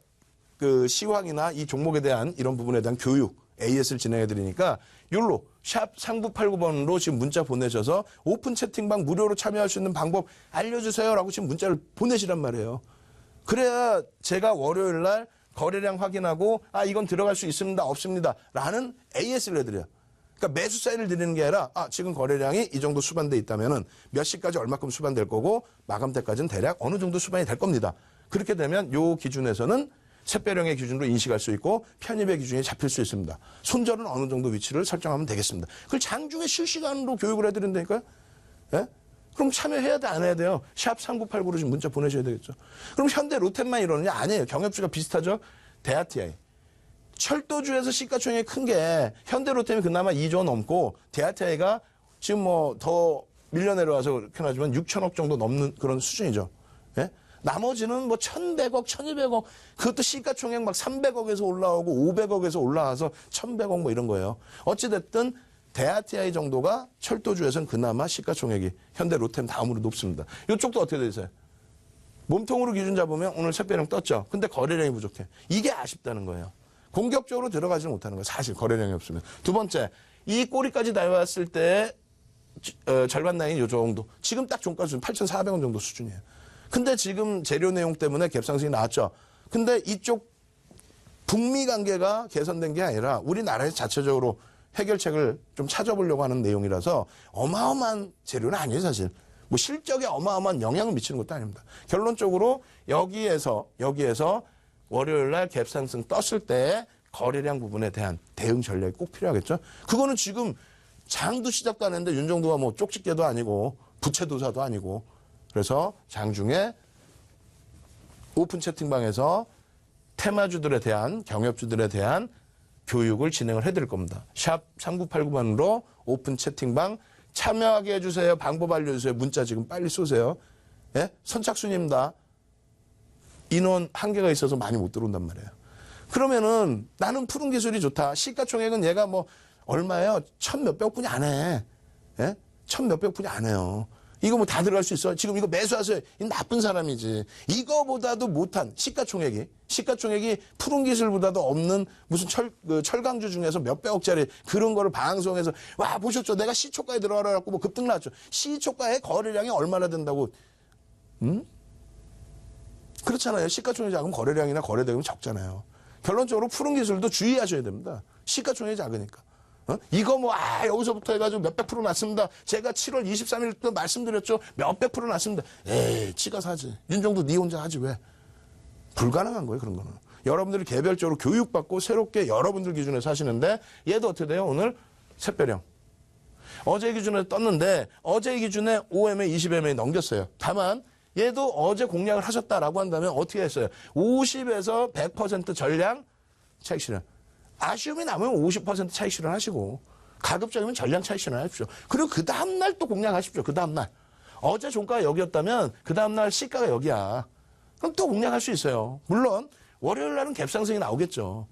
S7: 그 시황이나 이 종목에 대한 이런 부분에 대한 교육 AS를 진행해 드리니까 요로 샵 3989번으로 지금 문자 보내셔서 오픈 채팅방 무료로 참여할 수 있는 방법 알려주세요라고 지금 문자를 보내시란 말이에요. 그래야 제가 월요일 날 거래량 확인하고 이건 들어갈 수 있습니다 없습니다 라는 AS를 해드려요. 그러니까 매수 사인을 드리는 게 아니라 지금 거래량이 이 정도 수반돼 있다면은 몇 시까지 얼마큼 수반될 거고 마감 때까지는 대략 어느 정도 수반이 될 겁니다. 그렇게 되면 요 기준에서는 샛별형의 기준으로 인식할 수 있고 편입의 기준이 잡힐 수 있습니다. 손절은 어느 정도 위치를 설정하면 되겠습니다. 그걸 장중에 실시간으로 교육을 해드린다니까요. 예? 그럼 참여해야 돼, 안 해야 돼요? 샵 3989로 지금 문자 보내셔야 되겠죠. 그럼 현대 로템만 이러느냐? 아니에요. 경협주가 비슷하죠. 대하TI. 철도주에서 시가총액이 큰 게 현대 로템이 그나마 2조 넘고 대하TI가 지금 뭐 더 밀려 내려와서 그렇긴 하지만 6천억 정도 넘는 그런 수준이죠. 예? 나머지는 뭐 1,100억, 1,200억, 그것도 시가총액 막 300억에서 올라오고 500억에서 올라와서 1,100억 뭐 이런 거예요. 어찌됐든 대아티아이 정도가 철도주에서는 그나마 시가총액이 현대 로템 다음으로 높습니다. 이쪽도 어떻게 되세요? 몸통으로 기준 잡으면 오늘 샛별령 떴죠. 근데 거래량이 부족해. 이게 아쉽다는 거예요. 공격적으로 들어가지는 못하는 거예요. 사실 거래량이 없으면. 두 번째, 이 꼬리까지 나왔을 때 절반 라인 요 정도. 지금 딱 종가 수준 8,400원 정도 수준이에요. 근데 지금 재료 내용 때문에 갭상승이 나왔죠. 근데 이쪽 북미 관계가 개선된 게 아니라 우리나라에서 자체적으로 해결책을 좀 찾아보려고 하는 내용이라서 어마어마한 재료는 아니에요, 사실. 뭐 실적에 어마어마한 영향을 미치는 것도 아닙니다. 결론적으로 여기에서 월요일 날 갭상승 떴을 때 거래량 부분에 대한 대응 전략이 꼭 필요하겠죠. 그거는 지금 장도 시작도 안 했는데 윤정도가 뭐 쪽집게도 아니고 부채도사도 아니고 그래서 장중에 오픈 채팅방에서 테마주들에 대한 경협주들에 대한 교육을 진행을 해드릴 겁니다. 샵 3989번으로 오픈 채팅방 참여하게 해주세요. 방법 알려주세요. 문자 지금 빨리 쏘세요. 예? 선착순입니다. 인원 한계가 있어서 많이 못 들어온단 말이에요. 그러면은 나는 푸른 기술이 좋다. 시가총액은 얘가 뭐 얼마예요? 1,000몇백억 분이 안 해. 예? 1,000몇백억 분이 안 해요. 이거 뭐 다 들어갈 수 있어? 지금 이거 매수하세요. 이 나쁜 사람이지. 이거보다도 못한 시가총액이 푸른 기술보다도 없는 무슨 철강주 중에서 몇백억짜리 그런 거를 방송에서 와 보셨죠? 내가 시초가에 들어가라고 뭐 급등 났죠. 시초가에 거래량이 얼마나 된다고? 그렇잖아요. 시가총액이 작으면 거래량이나 거래대금이 적잖아요. 결론적으로 푸른 기술도 주의하셔야 됩니다. 시가총액이 작으니까. 이거 뭐, 여기서부터 해가지고 몇백 프로 났습니다. 제가 7월 23일 때 말씀드렸죠. 몇백 프로 났습니다. 에이, 지가 사지. 윤정도 니 혼자 하지, 왜? 불가능한 거예요, 그런 거는. 여러분들이 개별적으로 교육받고 새롭게 여러분들 기준에서 하시는데, 얘도 어떻게 돼요? 오늘 샛별령. 어제 기준에 떴는데, 어제 기준에 5MA, 20MA 넘겼어요. 다만, 얘도 어제 공략을 하셨다라고 한다면 어떻게 했어요? 50에서 100% 전량 차익 실현. 아쉬움이 남으면 50% 차익 실현하시고 가급적이면 전량 차익 실현하십시오. 그리고 그 다음날 또 공략하십시오. 그 다음날. 어제 종가가 여기였다면 그 다음날 시가가 여기야. 그럼 또 공략할 수 있어요. 물론 월요일 날은 갭상승이 나오겠죠.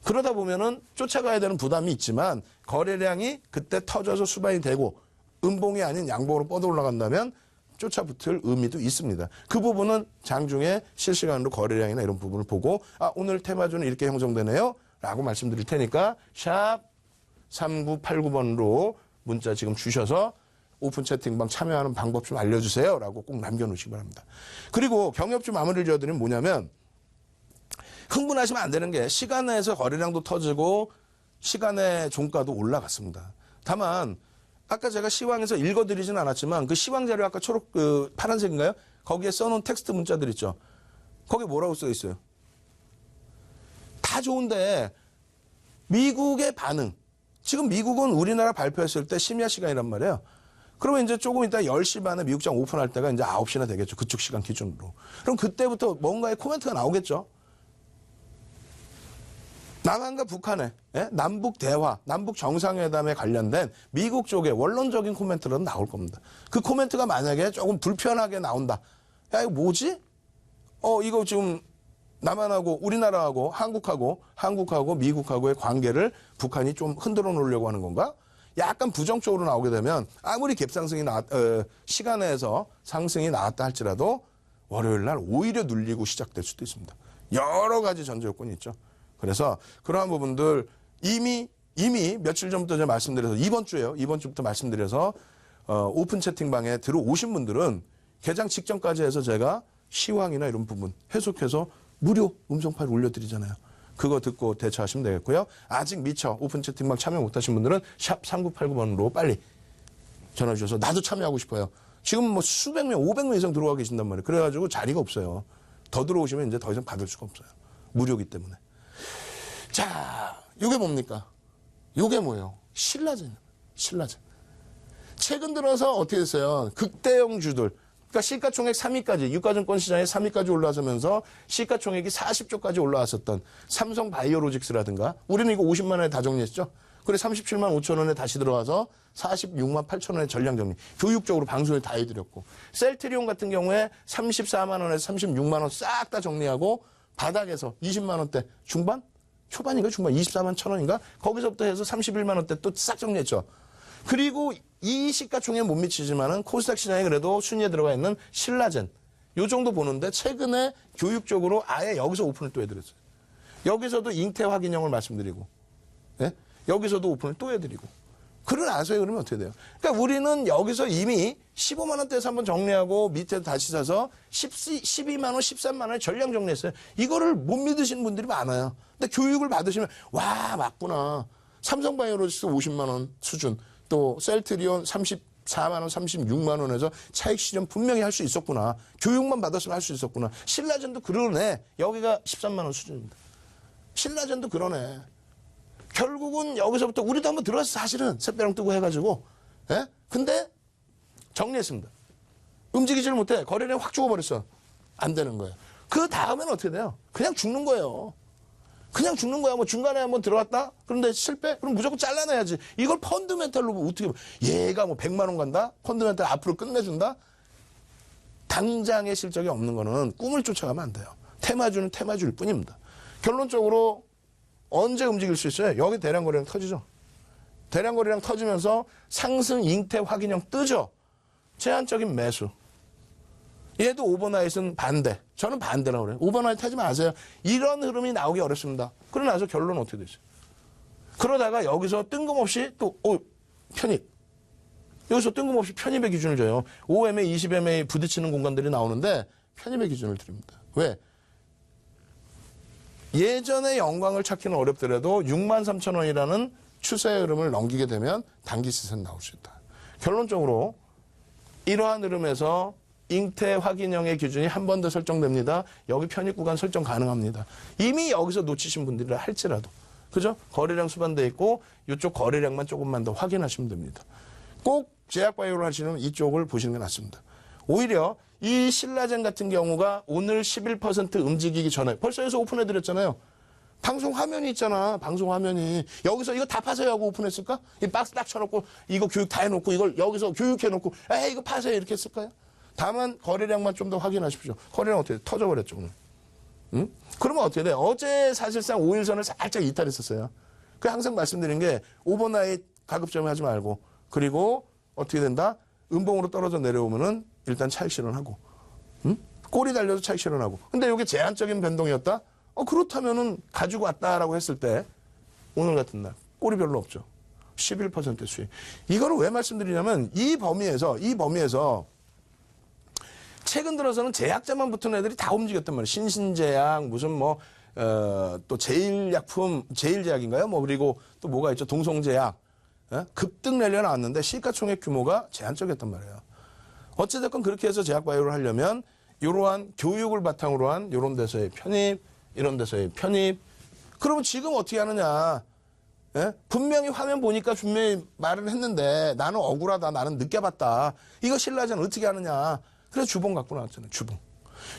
S7: 그러다 보면은 쫓아가야 되는 부담이 있지만 거래량이 그때 터져서 수반이 되고 음봉이 아닌 양봉으로 뻗어 올라간다면 쫓아붙을 의미도 있습니다. 그 부분은 장중에 실시간으로 거래량이나 이런 부분을 보고 오늘 테마주는 이렇게 형성되네요. 라고 말씀드릴 테니까 샵 3989번으로 문자 지금 주셔서 오픈 채팅방 참여하는 방법 좀 알려주세요. 라고 꼭 남겨놓으시기 바랍니다. 그리고 경협주 마무리를 지어드리면 뭐냐면 흥분하시면 안 되는 게 시간에서 거래량도 터지고 시간의 종가도 올라갔습니다. 다만 아까 제가 시황에서 읽어드리진 않았지만 그 시황 자료 아까 파란색인가요? 거기에 써놓은 텍스트 문자들 있죠. 거기에 뭐라고 써 있어요? 다 좋은데 미국의 반응. 지금 미국은 우리나라 발표했을 때 심야 시간이란 말이에요. 그러면 이제 조금 이따 10시 반에 미국장 오픈할 때가 이제 9시나 되겠죠. 그쪽 시간 기준으로. 그럼 그때부터 뭔가의 코멘트가 나오겠죠. 남한과 북한의 남북 대화, 남북 정상회담에 관련된 미국 쪽의 원론적인 코멘트라도 나올 겁니다. 그 코멘트가 만약에 조금 불편하게 나온다. 야, 이거 뭐지? 이거 지금 남한하고 우리나라하고 한국하고 미국하고의 관계를 북한이 좀 흔들어 놓으려고 하는 건가? 약간 부정적으로 나오게 되면 아무리 갭상승이 시간에서 상승이 나왔다 할지라도 월요일 날 오히려 눌리고 시작될 수도 있습니다. 여러 가지 전제 요건이 있죠. 그래서 그러한 부분들 이미 며칠 전부터 제가 말씀드려서 이번 주부터 말씀드려서 오픈 채팅방에 들어오신 분들은 개장 직전까지 해서 제가 시황이나 이런 부분 해석해서 무료 음성 파일 올려드리잖아요. 그거 듣고 대처하시면 되겠고요. 아직 미처 오픈 채팅방 참여 못하신 분들은 샵 3989번으로 빨리 전화 주셔서 나도 참여하고 싶어요. 지금 뭐 수백 명, 500명 이상 들어와 계신단 말이에요. 그래가지고 자리가 없어요. 더 들어오시면 이제 더 이상 받을 수가 없어요. 무료기 때문에. 자, 요게 뭡니까? 요게 뭐예요? 신라젠. 최근 들어서 어떻게 됐어요? 극대형주들. 그러니까 시가총액 3위까지, 유가증권 시장에 3위까지 올라서면서 시가총액이 40조까지 올라왔었던 삼성바이오로직스라든가, 우리는 이거 50만 원에 다 정리했죠? 그래 37만 5천 원에 다시 들어가서 46만 8천 원의 전량 정리. 교육적으로 방송을 다 해드렸고. 셀트리온 같은 경우에 34만 원에서 36만 원 싹 다 정리하고 바닥에서 20만 원대 중반? 초반인가 중반 24만 천 원인가? 거기서부터 해서 31만 원대 또 싹 정리했죠. 그리고 이 시가총액에 못 미치지만은 코스닥 시장에 그래도 순위에 들어가 있는 신라젠. 요 정도 보는데 최근에 교육적으로 아예 여기서 오픈을 또 해드렸어요. 여기서도 잉태 확인형을 말씀드리고, 예? 여기서도 오픈을 또 해드리고. 그러고 나서요, 그러면 어떻게 돼요? 그러니까 우리는 여기서 이미 15만 원대에서 한번 정리하고 밑에 다시 사서 12만 원, 13만 원에 전량 정리했어요. 이거를 못 믿으시는 분들이 많아요. 근데 교육을 받으시면, 와, 맞구나. 삼성바이오로직스 50만 원 수준, 또 셀트리온 34만 원, 36만 원에서 차익 실현 분명히 할 수 있었구나. 교육만 받았으면 할 수 있었구나. 신라젠도 그러네. 여기가 13만 원 수준입니다. 신라젠도 그러네. 결국은 여기서부터 우리도 한번 들어가서 사실은 샛배랑 뜨고 해가지고, 예? 근데 정리했습니다. 움직이지를 못해. 거래량 확 죽어버렸어. 안 되는 거예요. 그 다음에는 어떻게 돼요? 그냥 죽는 거예요. 그냥 죽는 거야. 뭐 중간에 한번 들어갔다? 그런데 실패? 그럼 무조건 잘라내야지. 이걸 펀드멘탈로 뭐 어떻게, 얘가 뭐 100만 원 간다? 펀드멘탈 앞으로 끝내준다? 당장의 실적이 없는 거는 꿈을 쫓아가면 안 돼요. 테마주는 테마주일 뿐입니다. 결론적으로 언제 움직일 수 있어요? 여기 대량 거래량 터지죠. 대량 거래량 터지면서 상승 잉태 확인형 뜨죠. 제한적인 매수. 얘도 오버나잇은 반대. 저는 반대라고 그래요. 오버나잇 하지 마세요. 이런 흐름이 나오기 어렵습니다. 그러고 나서 결론은 어떻게 되죠? 그러다가 여기서 뜬금없이 또 편입. 여기서 뜬금없이 편입의 기준을 줘요. 5MA, 20MA 부딪히는 공간들이 나오는데 편입의 기준을 드립니다. 왜? 예전의 영광을 찾기는 어렵더라도 6만 3천 원이라는 추세의 흐름을 넘기게 되면 단기 시세는 나올 수 있다. 결론적으로 이러한 흐름에서 잉태 확인형의 기준이 한 번 더 설정됩니다. 여기 편입 구간 설정 가능합니다. 이미 여기서 놓치신 분들이라 할지라도. 그죠? 거래량 수반돼 있고 이쪽 거래량만 조금만 더 확인하시면 됩니다. 꼭 제약바이오를 하시는 이쪽을 보시는 게 낫습니다. 오히려 이 신라젠 같은 경우가 오늘 11% 움직이기 전에 벌써 여기서 오픈해드렸잖아요. 방송 화면이 있잖아. 방송 화면이. 여기서 이거 다 파세요 하고 오픈했을까? 이 박스 딱 쳐놓고 이거 교육 다 해놓고 이걸 여기서 교육해놓고 에이 이거 파세요 이렇게 했을까요? 다만 거래량만 좀 더 확인하십시오. 거래량 어떻게 돼? 터져버렸죠 오늘. 응? 그러면 어떻게 돼? 어제 사실상 5일선을 살짝 이탈했었어요. 그 항상 말씀드린 게 오버나잇 가급점에 하지 말고 그리고 어떻게 된다? 음봉으로 떨어져 내려오면은 일단 차익 실현하고, 응? 꼬리 달려도 차익 실현하고. 근데 이게 제한적인 변동이었다? 그렇다면은 가지고 왔다라고 했을 때 오늘 같은 날 꼬리 별로 없죠. 11% 수익. 이거를 왜 말씀드리냐면 이 범위에서 최근 들어서는 제약자만 붙은 애들이 다 움직였단 말이에요. 신신제약, 무슨 또 제일약품, 제일제약인가요? 그리고 또 뭐가 있죠? 동성제약. 급등 내려 나왔는데 시가총액 규모가 제한적이었단 말이에요. 어찌됐건 그렇게 해서 제약바이오를 하려면 이러한 교육을 바탕으로 한 이런 데서의 편입, 이런 데서의 편입. 그러면 지금 어떻게 하느냐. 예? 분명히 화면 보니까 분명히 말을 했는데 나는 억울하다. 나는 늦게 봤다. 이거 신라젠 어떻게 하느냐. 그래서 주봉 갖고 나왔잖아요. 주봉.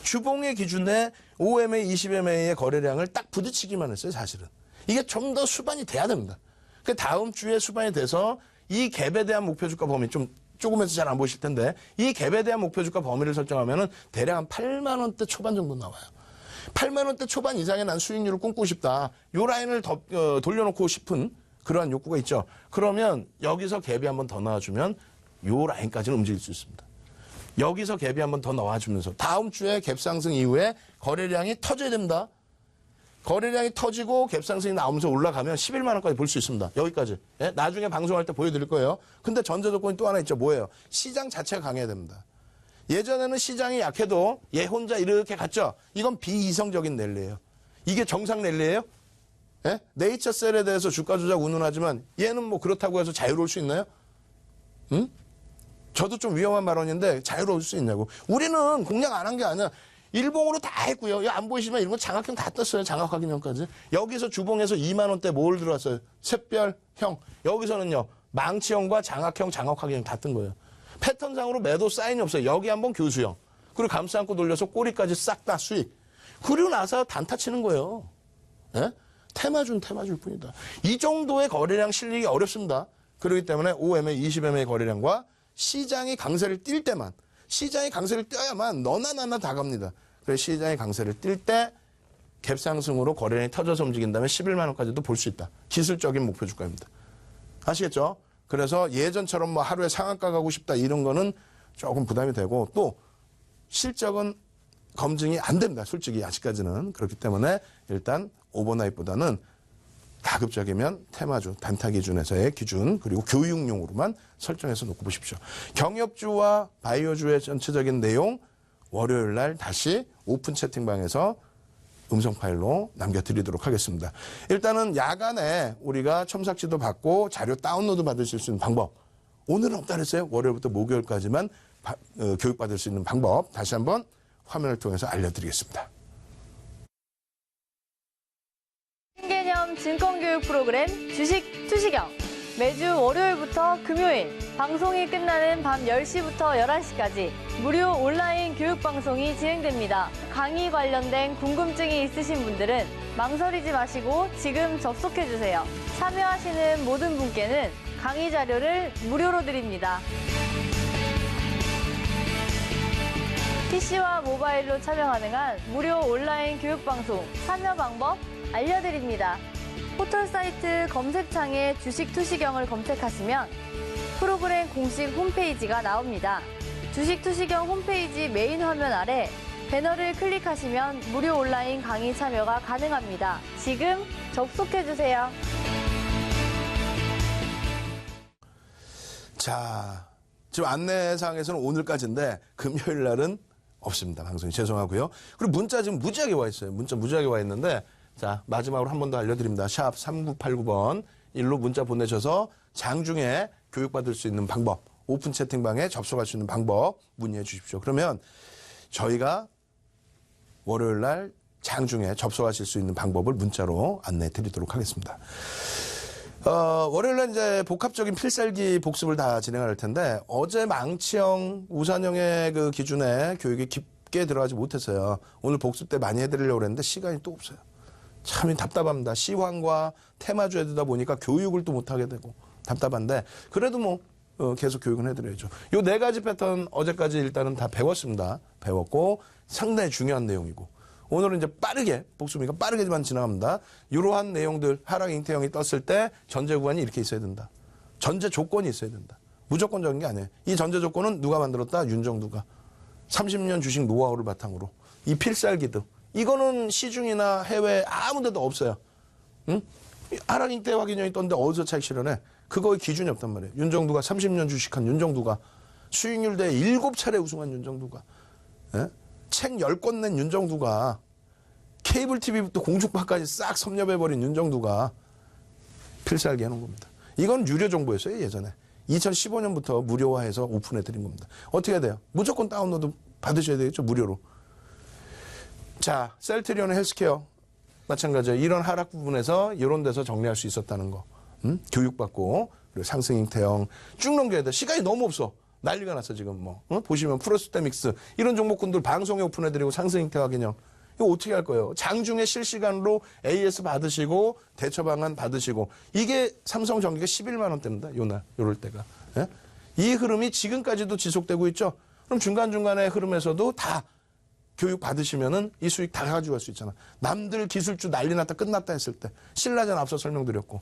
S7: 주봉의 기준에 5MA, 20MA의 거래량을 딱 부딪히기만 했어요. 사실은. 이게 좀 더 수반이 돼야 됩니다. 그 다음 주에 수반이 돼서 이 갭에 대한 목표주가 범위 조금해서 잘 안 보실 텐데 이 갭에 대한 목표주가 범위를 설정하면은 대략 한 8만 원대 초반 정도 나와요. 8만 원대 초반 이상의 난 수익률을 꿈꾸고 싶다. 요 라인을 돌려놓고 싶은 그러한 욕구가 있죠. 그러면 여기서 갭이 한 번 더 나와주면 요 라인까지는 움직일 수 있습니다. 여기서 갭이 한 번 더 나와주면서 다음 주에 갭 상승 이후에 거래량이 터져야 됩니다. 거래량이 터지고 갭 상승이 나오면서 올라가면 11만 원까지 볼 수 있습니다. 여기까지. 예? 나중에 방송할 때 보여드릴 거예요. 근데 전제 조건이 또 하나 있죠. 뭐예요? 시장 자체가 강해야 됩니다. 예전에는 시장이 약해도 얘 혼자 이렇게 갔죠. 이건 비이성적인 랠리예요. 이게 정상 랠리예요? 예? 네이처셀에 대해서 주가 조작 운운하지만 얘는 뭐 그렇다고 해서 자유로울 수 있나요? 응? 저도 좀 위험한 발언인데 자유로울 수 있냐고. 우리는 공략 안 한 게 아니야. 일봉으로 다 했고요. 안 보이시면 이런 거 장학형 다 떴어요. 장학 확인형까지. 여기서 주봉에서 2만 원대 뭘 들어왔어요? 샛별형. 여기서는요. 망치형과 장학형, 장학 확인형 다 뜬 거예요. 패턴상으로 매도 사인이 없어요. 여기 한번 교수형. 그리고 감싸 안고 돌려서 꼬리까지 싹 다 수익. 그리고 나서 단타 치는 거예요. 예? 테마주일 뿐이다. 이 정도의 거래량 실리기 어렵습니다. 그렇기 때문에 5MA, 20MA 거래량과 시장이 강세를 띌 때만, 시장이 강세를 띄어야만 너나 나나 다 갑니다. 그래서 시장이 강세를 띌 때 갭상승으로 거래량이 터져서 움직인다면 11만 원까지도 볼 수 있다. 기술적인 목표 주가입니다. 아시겠죠? 그래서 예전처럼 뭐 하루에 상한가 가고 싶다 이런 거는 조금 부담이 되고 또 실적은 검증이 안 됩니다. 솔직히 아직까지는. 그렇기 때문에 일단 오버나잇보다는 가급적이면 테마주, 단타 기준에서의 기준 그리고 교육용으로만 설정해서 놓고 보십시오. 경협주와 바이오주의 전체적인 내용 월요일 날 다시 오픈 채팅방에서 음성 파일로 남겨드리도록 하겠습니다. 일단은 야간에 우리가 첨삭지도 받고 자료 다운로드 받으실 수 있는 방법. 오늘은 없다 그랬어요. 월요일부터 목요일까지만 교육받을 수 있는 방법 다시 한번 화면을 통해서 알려드리겠습니다.
S8: 신개념 증권교육 프로그램 주식 투시경. 매주 월요일부터 금요일 방송이 끝나는 밤 10시부터 11시까지 무료 온라인 교육방송이 진행됩니다. 강의 관련된 궁금증이 있으신 분들은 망설이지 마시고 지금 접속해주세요. 참여하시는 모든 분께는 강의 자료를 무료로 드립니다. PC와 모바일로 참여 가능한 무료 온라인 교육방송 참여 방법 알려드립니다. 포털사이트 검색창에 주식 투시경을 검색하시면 프로그램 공식 홈페이지가 나옵니다. 주식 투시경 홈페이지 메인 화면 아래 배너를 클릭하시면 무료 온라인 강의 참여가 가능합니다. 지금 접속해주세요.
S7: 자, 지금 안내사항에서는 오늘까지인데 금요일 날은 없습니다. 방송이 죄송하고요. 그리고 문자 지금 무지하게 와 있어요. 문자 무지하게 와 있는데 자, 마지막으로 한 번 더 알려드립니다. 샵 3989번 일로 문자 보내셔서 장중에 교육받을 수 있는 방법, 오픈 채팅방에 접속할 수 있는 방법 문의해 주십시오. 그러면 저희가 월요일 날 장중에 접속하실 수 있는 방법을 문자로 안내해 드리도록 하겠습니다. 월요일 날 이제 복합적인 필살기 복습을 다 진행할 텐데 어제 망치형, 우산형의 그 기준에 교육이 깊게 들어가지 못했어요. 오늘 복습 때 많이 해드리려고 했는데 시간이 또 없어요. 참 답답합니다. 시황과 테마주에 두다 보니까 교육을 또 못하게 되고 답답한데 그래도 뭐 계속 교육은 해드려야죠. 요 4가지 패턴 어제까지 일단은 다 배웠습니다. 배웠고 상당히 중요한 내용이고 오늘은 이제 빠르게 복습이니까 빠르게만 지나갑니다. 이러한 내용들 하락 잉태형이 떴을 때 전제 구간이 이렇게 있어야 된다. 전제 조건이 있어야 된다. 무조건적인 게 아니에요. 이 전제 조건은 누가 만들었다? 윤정두가 30년 주식 노하우를 바탕으로 이 필살기도 이거는 시중이나 해외 아무 데도 없어요. 응? 하락 잉태 확인형이 떴는데 어디서 차익 실현해? 그거의 기준이 없단 말이에요. 윤정두가 30년 주식한 윤정두가 수익률 대회 7차례 우승한 윤정두가 예? 책 10권 낸 윤정두가 케이블 TV부터 공중파까지 싹 섭렵해버린 윤정두가 필살기 해놓은 겁니다. 이건 유료 정보였어요. 예전에 2015년부터 무료화해서 오픈해드린 겁니다. 어떻게 해야 돼요? 무조건 다운로드 받으셔야 되겠죠. 무료로. 자, 셀트리온 헬스케어 마찬가지예요. 이런 하락 부분에서 이런 데서 정리할 수 있었다는 거. 교육받고 그리고 상승 잉태형 쭉 넘겨야 돼. 시간이 너무 없어. 난리가 났어 지금 뭐. 보시면 프로스테믹스 이런 종목군들 방송에 오픈해드리고 상승 잉태 확인형 이거 어떻게 할 거예요? 장중에 실시간으로 AS 받으시고 대처 방안 받으시고 이게 삼성전기가 11만 원대입니다. 요날 요럴 때가. 예? 이 흐름이 지금까지도 지속되고 있죠. 그럼 중간중간의 흐름에서도 다 교육 받으시면은 이 수익 다 가져갈 수 있잖아. 남들 기술주 난리 났다 끝났다 했을 때 신라젠 앞서 설명드렸고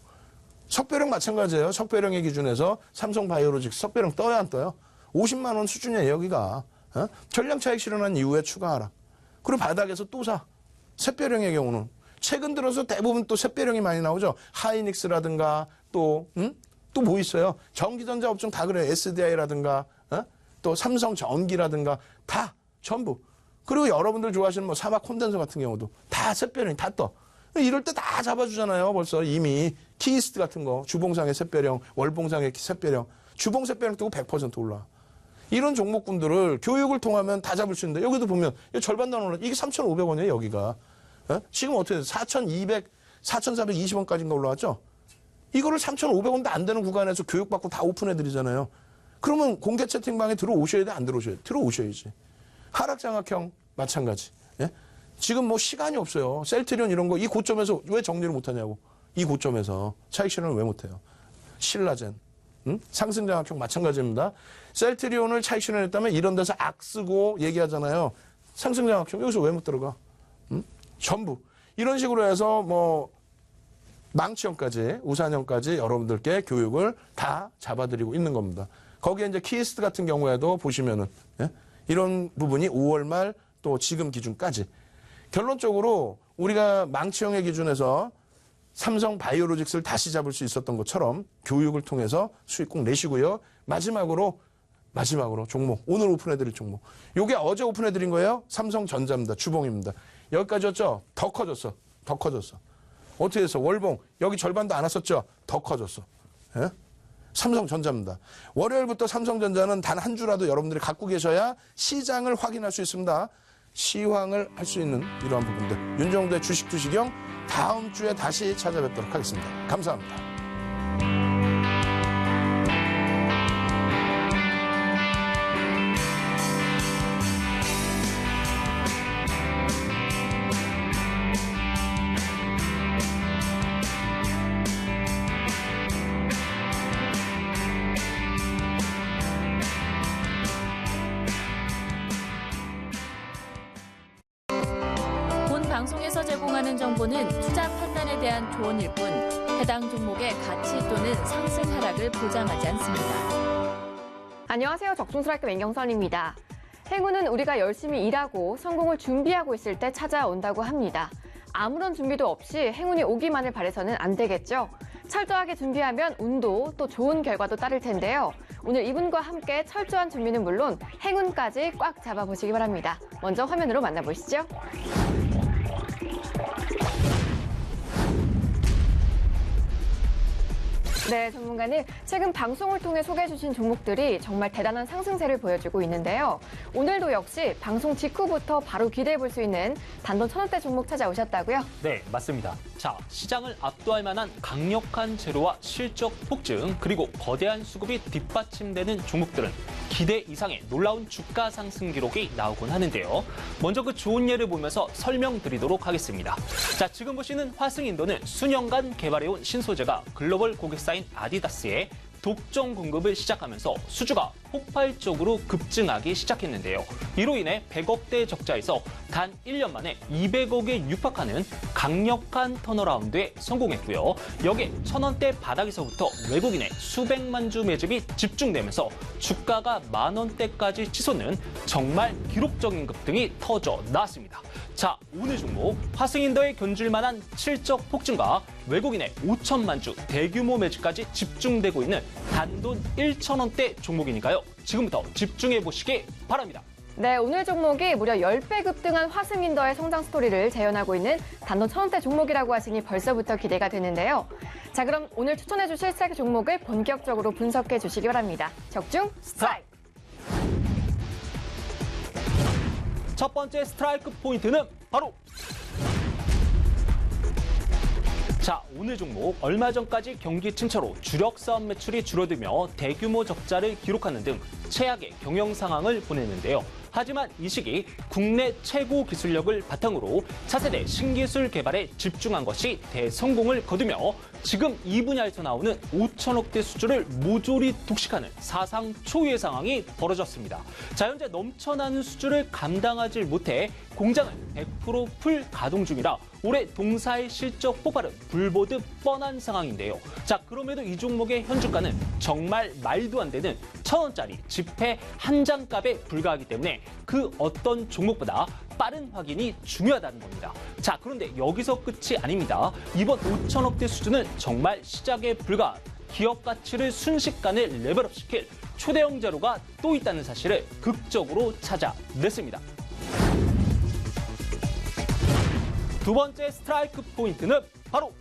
S7: 석배령 마찬가지예요. 석배령의 기준에서 삼성바이오로직스 석배령 떠야 안 떠요? 50만 원 수준이에요 여기가. 어? 전량 차익 실현한 이후에 추가 하락. 그리고 바닥에서 또 사. 샛별형의 경우는 최근 들어서 대부분 또 샛별형이 많이 나오죠. 하이닉스라든가 또 뭐 있어요. 전기전자 업종 다 그래요. SDI라든가 또 삼성전기라든가 다 전부. 그리고 여러분들 좋아하시는 뭐 사막 콘덴서 같은 경우도 다 샛별형이 다 떠. 이럴 때 다 잡아주잖아요. 벌써 이미 키이스트 같은 거 주봉상의 샛별형, 월봉상의 샛별형, 주봉 샛별형 뜨고 100% 올라. 이런 종목군들을 교육을 통하면 다 잡을 수 있는데 여기도 보면 절반 단 올라. 이게 3,500원이에요 여기가. 에? 지금 어떻게 돼요? 4,420원까지인가 올라왔죠? 이거를 3,500원도 안 되는 구간에서 교육받고 다 오픈해드리잖아요. 그러면 공개 채팅방에 들어오셔야 돼? 안 들어오셔야 돼? 들어오셔야지. 하락장악형 마찬가지. 예? 지금 뭐 시간이 없어요. 셀트리온 이런 거 이 고점에서 왜 정리를 못하냐고. 이 고점에서 차익 실현을 왜 못해요. 신라젠, 상승장학형 마찬가지입니다. 셀트리온을 차익 실현했다면 이런 데서 악 쓰고 얘기하잖아요. 상승장학형 여기서 왜 못 들어가? 전부 이런 식으로 해서 뭐 망치형까지 우산형까지 여러분들께 교육을 다 잡아드리고 있는 겁니다. 거기에 이제 키스트 같은 경우에도 보시면은 예? 이런 부분이 5월 말 또 지금 기준까지 결론적으로 우리가 망치형의 기준에서 삼성 바이오로직스를 다시 잡을 수 있었던 것처럼 교육을 통해서 수익 꼭 내시고요. 마지막으로 종목 오늘 오픈해드릴 종목 요게 어제 오픈해드린 거예요. 삼성전자입니다. 주봉입니다. 여기까지였죠. 더 커졌어. 어떻게 해서 월봉 여기 절반도 안 왔었죠. 더 커졌어. 예? 삼성전자입니다. 월요일부터 삼성전자는 단 한 주라도 여러분들이 갖고 계셔야 시장을 확인할 수 있습니다. 시황을 할 수 있는 이러한 부분들. 윤정도의 주식투시경 다음 주에 다시 찾아뵙도록 하겠습니다. 감사합니다.
S6: 본 방송에서 제공하는 정보는 투자 판단에 대한 조언일 뿐 해당 종목의 가치 또는 상승 하락을 보장하지 않습니다.
S2: 안녕하세요. 적중스트라이크 맹경선입니다. 행운은 우리가 열심히 일하고 성공을 준비하고 있을 때 찾아온다고 합니다. 아무런 준비도 없이 행운이 오기만을 바라서는 안 되겠죠. 철저하게 준비하면 운도 또 좋은 결과도 따를 텐데요. 오늘 이분과 함께 철저한 준비는 물론 행운까지 꽉 잡아보시기 바랍니다. 먼저 화면으로 만나보시죠. 네, 전문가는 최근 방송을 통해 소개해주신 종목들이 정말 대단한 상승세를 보여주고 있는데요. 오늘도 역시 방송 직후부터 바로 기대해볼 수 있는 단돈 1,000원대 종목 찾아오셨다고요?
S9: 네, 맞습니다. 자, 시장을 압도할 만한 강력한 재료와 실적 폭증, 그리고 거대한 수급이 뒷받침되는 종목들은 기대 이상의 놀라운 주가 상승 기록이 나오곤 하는데요. 먼저 그 좋은 예를 보면서 설명드리도록 하겠습니다. 자, 지금 보시는 화승인도는 수년간 개발해온 신소재가 글로벌 고객사인 아디다스에 독점 공급을 시작하면서 수주가 폭발적으로 급증하기 시작했는데요. 이로 인해 100억대 적자에서 단 1년 만에 200억에 육박하는 강력한 턴어라운드에 성공했고요. 여기에 1,000원대 바닥에서부터 외국인의 수백만 주 매집이 집중되면서 주가가 10,000원대까지 치솟는 정말 기록적인 급등이 터져 나왔습니다. 자, 오늘 종목 화승인더에 견줄 만한 실적 폭증과 외국인의 5천만 주 대규모 매집까지 집중되고 있는 단돈 1,000원대 종목이니까요. 지금부터 집중해 보시기 바랍니다.
S2: 네, 오늘 종목이 무려 10배 급등한 화승인더의 성장 스토리를 재현하고 있는 단돈 1,000원대 종목이라고 하시니 벌써부터 기대가 되는데요. 자, 그럼 오늘 추천해 주실 스트라이크 종목을 본격적으로 분석해 주시기 바랍니다. 적중 스트라이크!
S9: 첫 번째 스트라이크 포인트는 바로 자, 오늘 종목 얼마 전까지 경기 침체로 주력 사업 매출이 줄어들며 대규모 적자를 기록하는 등 최악의 경영 상황을 보냈는데요. 하지만 이 시기 국내 최고 기술력을 바탕으로 차세대 신기술 개발에 집중한 것이 대성공을 거두며 지금 이 분야에서 나오는 5천억대 수주를 모조리 독식하는 사상 초유의 상황이 벌어졌습니다. 자, 현재 넘쳐나는 수주를 감당하지 못해 공장은 100% 풀 가동 중이라 올해 동사의 실적 폭발은 불보듯 뻔한 상황인데요. 자, 그럼에도 이 종목의 현주가는 정말 말도 안 되는 1,000원짜리 지폐 한 장 값에 불과하기 때문에 그 어떤 종목보다 빠른 확인이 중요하다는 겁니다. 자, 그런데 여기서 끝이 아닙니다. 이번 5천억대 수준은 정말 시작에 불과한 기업 가치를 순식간에 레벨업시킬 초대형 자료가 또 있다는 사실을 극적으로 찾아냈습니다. 두 번째 스트라이크 포인트는 바로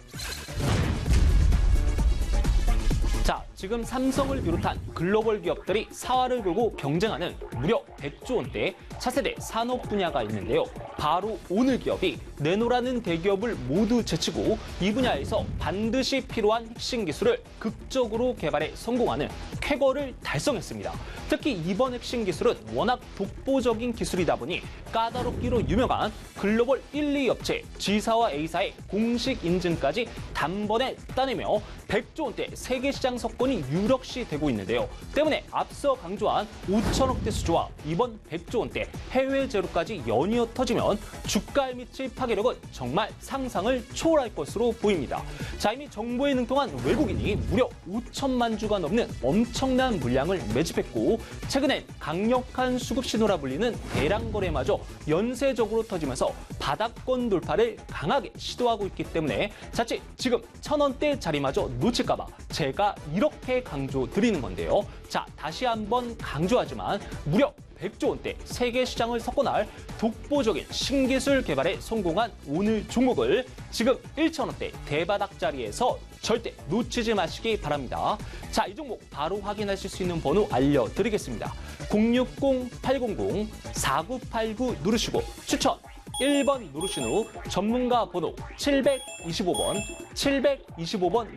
S9: 자, 지금 삼성을 비롯한 글로벌 기업들이 사활을 걸고 경쟁하는 무려 100조 원대 차세대 산업 분야가 있는데요. 바로 오늘 기업이 내노라는 대기업을 모두 제치고 이 분야에서 반드시 필요한 핵심 기술을 극적으로 개발해 성공하는 쾌거를 달성했습니다. 특히 이번 핵심 기술은 워낙 독보적인 기술이다 보니 까다롭기로 유명한 글로벌 1, 2 업체 G사와 A사의 공식 인증까지 단번에 따내며 100조 원대 세계 시장 석권이 유력시 되고 있는데요. 때문에 앞서 강조한 5천억대 수주와 이번 100조 원대 해외 제로까지 연이어 터지면 주가에 미칠 파괴력은 정말 상상을 초월할 것으로 보입니다. 자, 이미 정보에 능통한 외국인이 무려 5천만 주가 넘는 엄청난 물량을 매집했고 최근엔 강력한 수급 신호라 불리는 대량 거래마저 연쇄적으로 터지면서 바닥권 돌파를 강하게 시도하고 있기 때문에 자칫 지금 1,000원대 자리마저 놓칠까 봐 제가 이렇게 강조드리는 건데요. 자, 다시 한번 강조하지만 무려 100조 원대 세계 시장을 석권할 독보적인 신기술 개발에 성공한 오늘 종목을 지금 1,000원대 대바닥 자리에서 절대 놓치지 마시기 바랍니다. 자, 이 종목 바로 확인하실 수 있는 번호 알려드리겠습니다. 060-800-4989 누르시고 추천 1번 누르신 후 전문가 번호 725번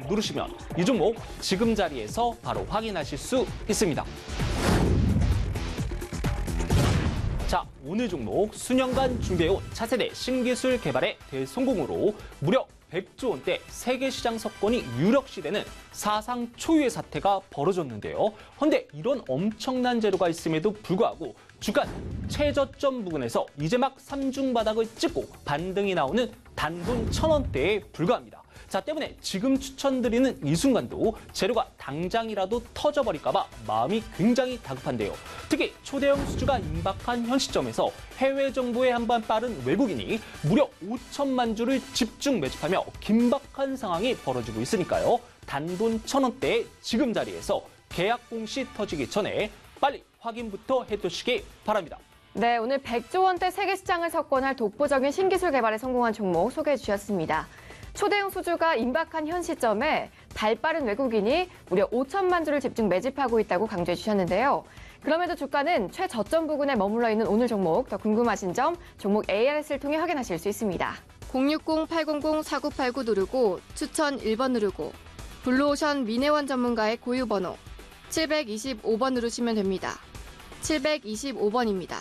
S9: 누르시면 이 종목 지금 자리에서 바로 확인하실 수 있습니다. 자, 오늘 종목 수년간 준비해온 차세대 신기술 개발의 대성공으로 무려 100조 원대 세계 시장 석권이 유력시 되는 사상 초유의 사태가 벌어졌는데요. 그런데 이런 엄청난 재료가 있음에도 불구하고 주간 최저점 부근에서 이제 막 삼중 바닥을 찍고 반등이 나오는 단돈 1,000원대에 불과합니다. 자, 때문에 지금 추천드리는 이 순간도 재료가 당장이라도 터져버릴까 봐 마음이 굉장히 다급한데요. 특히 초대형 수주가 임박한 현 시점에서 해외 정보에 한번 빠른 외국인이 무려 5천만 주를 집중 매집하며 긴박한 상황이 벌어지고 있으니까요. 단돈 1,000원대의 지금 자리에서 계약 공시 터지기 전에 빨리 확인부터 해두시기 바랍니다.
S2: 네, 오늘 100조 원대 세계 시장을 석권할 독보적인 신기술 개발에 성공한 종목 소개해 주셨습니다. 초대형 수주가 임박한 현 시점에 발빠른 외국인이 무려 5천만 주를 집중 매집하고 있다고 강조해 주셨는데요. 그럼에도 주가는 최저점 부근에 머물러 있는 오늘 종목, 더 궁금하신 점 종목 ARS를 통해 확인하실 수 있습니다. 060-800-4989 누르고 추천 1번 누르고 블루오션 미네원 전문가의 고유 번호 725번 누르시면 됩니다. 725번입니다.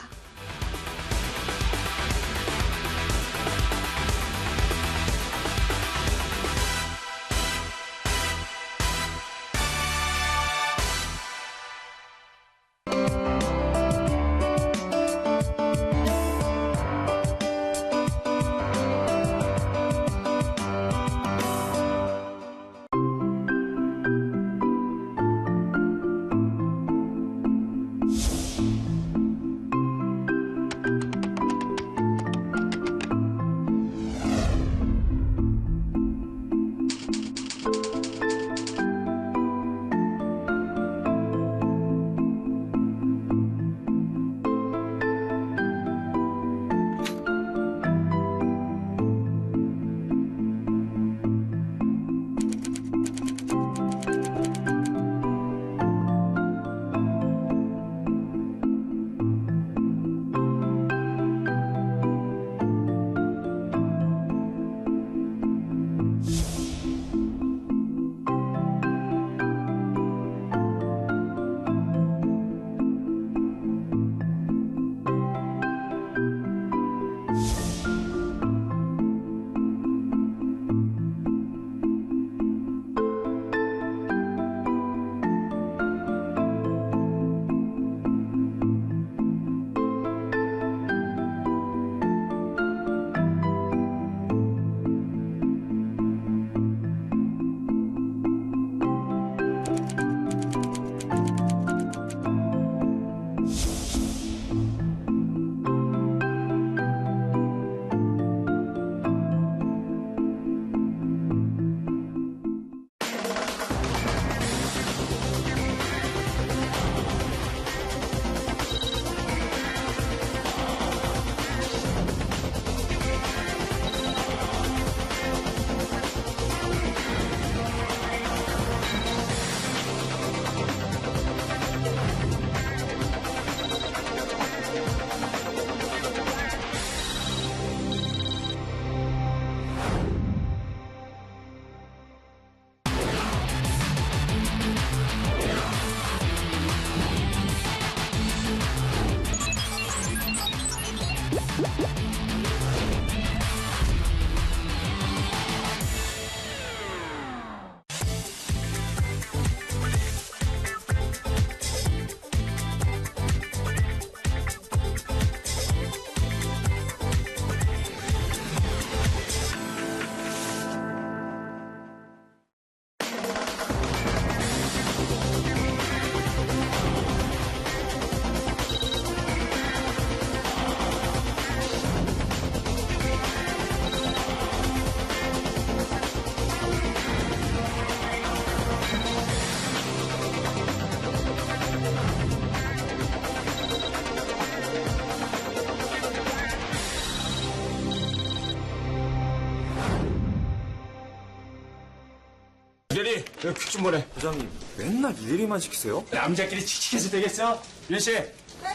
S10: 퀴즈 뭐래?
S3: 부장님, 맨날 일일이만 시키세요?
S10: 남자끼리 칙칙해서 되겠어? 윤씨,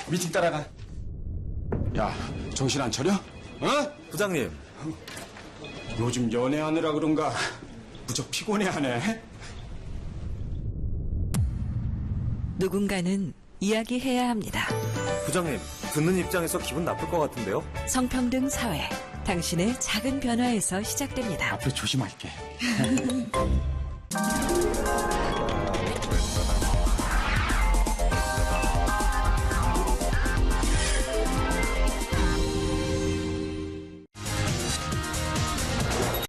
S10: 미팅 따라가. 야, 정신 안 차려? 어?
S3: 부장님.
S10: 요즘 연애하느라 그런가 무척 피곤해하네.
S11: 누군가는 이야기해야 합니다.
S3: 부장님, 듣는 입장에서 기분 나쁠 것 같은데요?
S11: 성평등 사회, 당신의 작은 변화에서 시작됩니다.
S10: 앞으로 조심할게.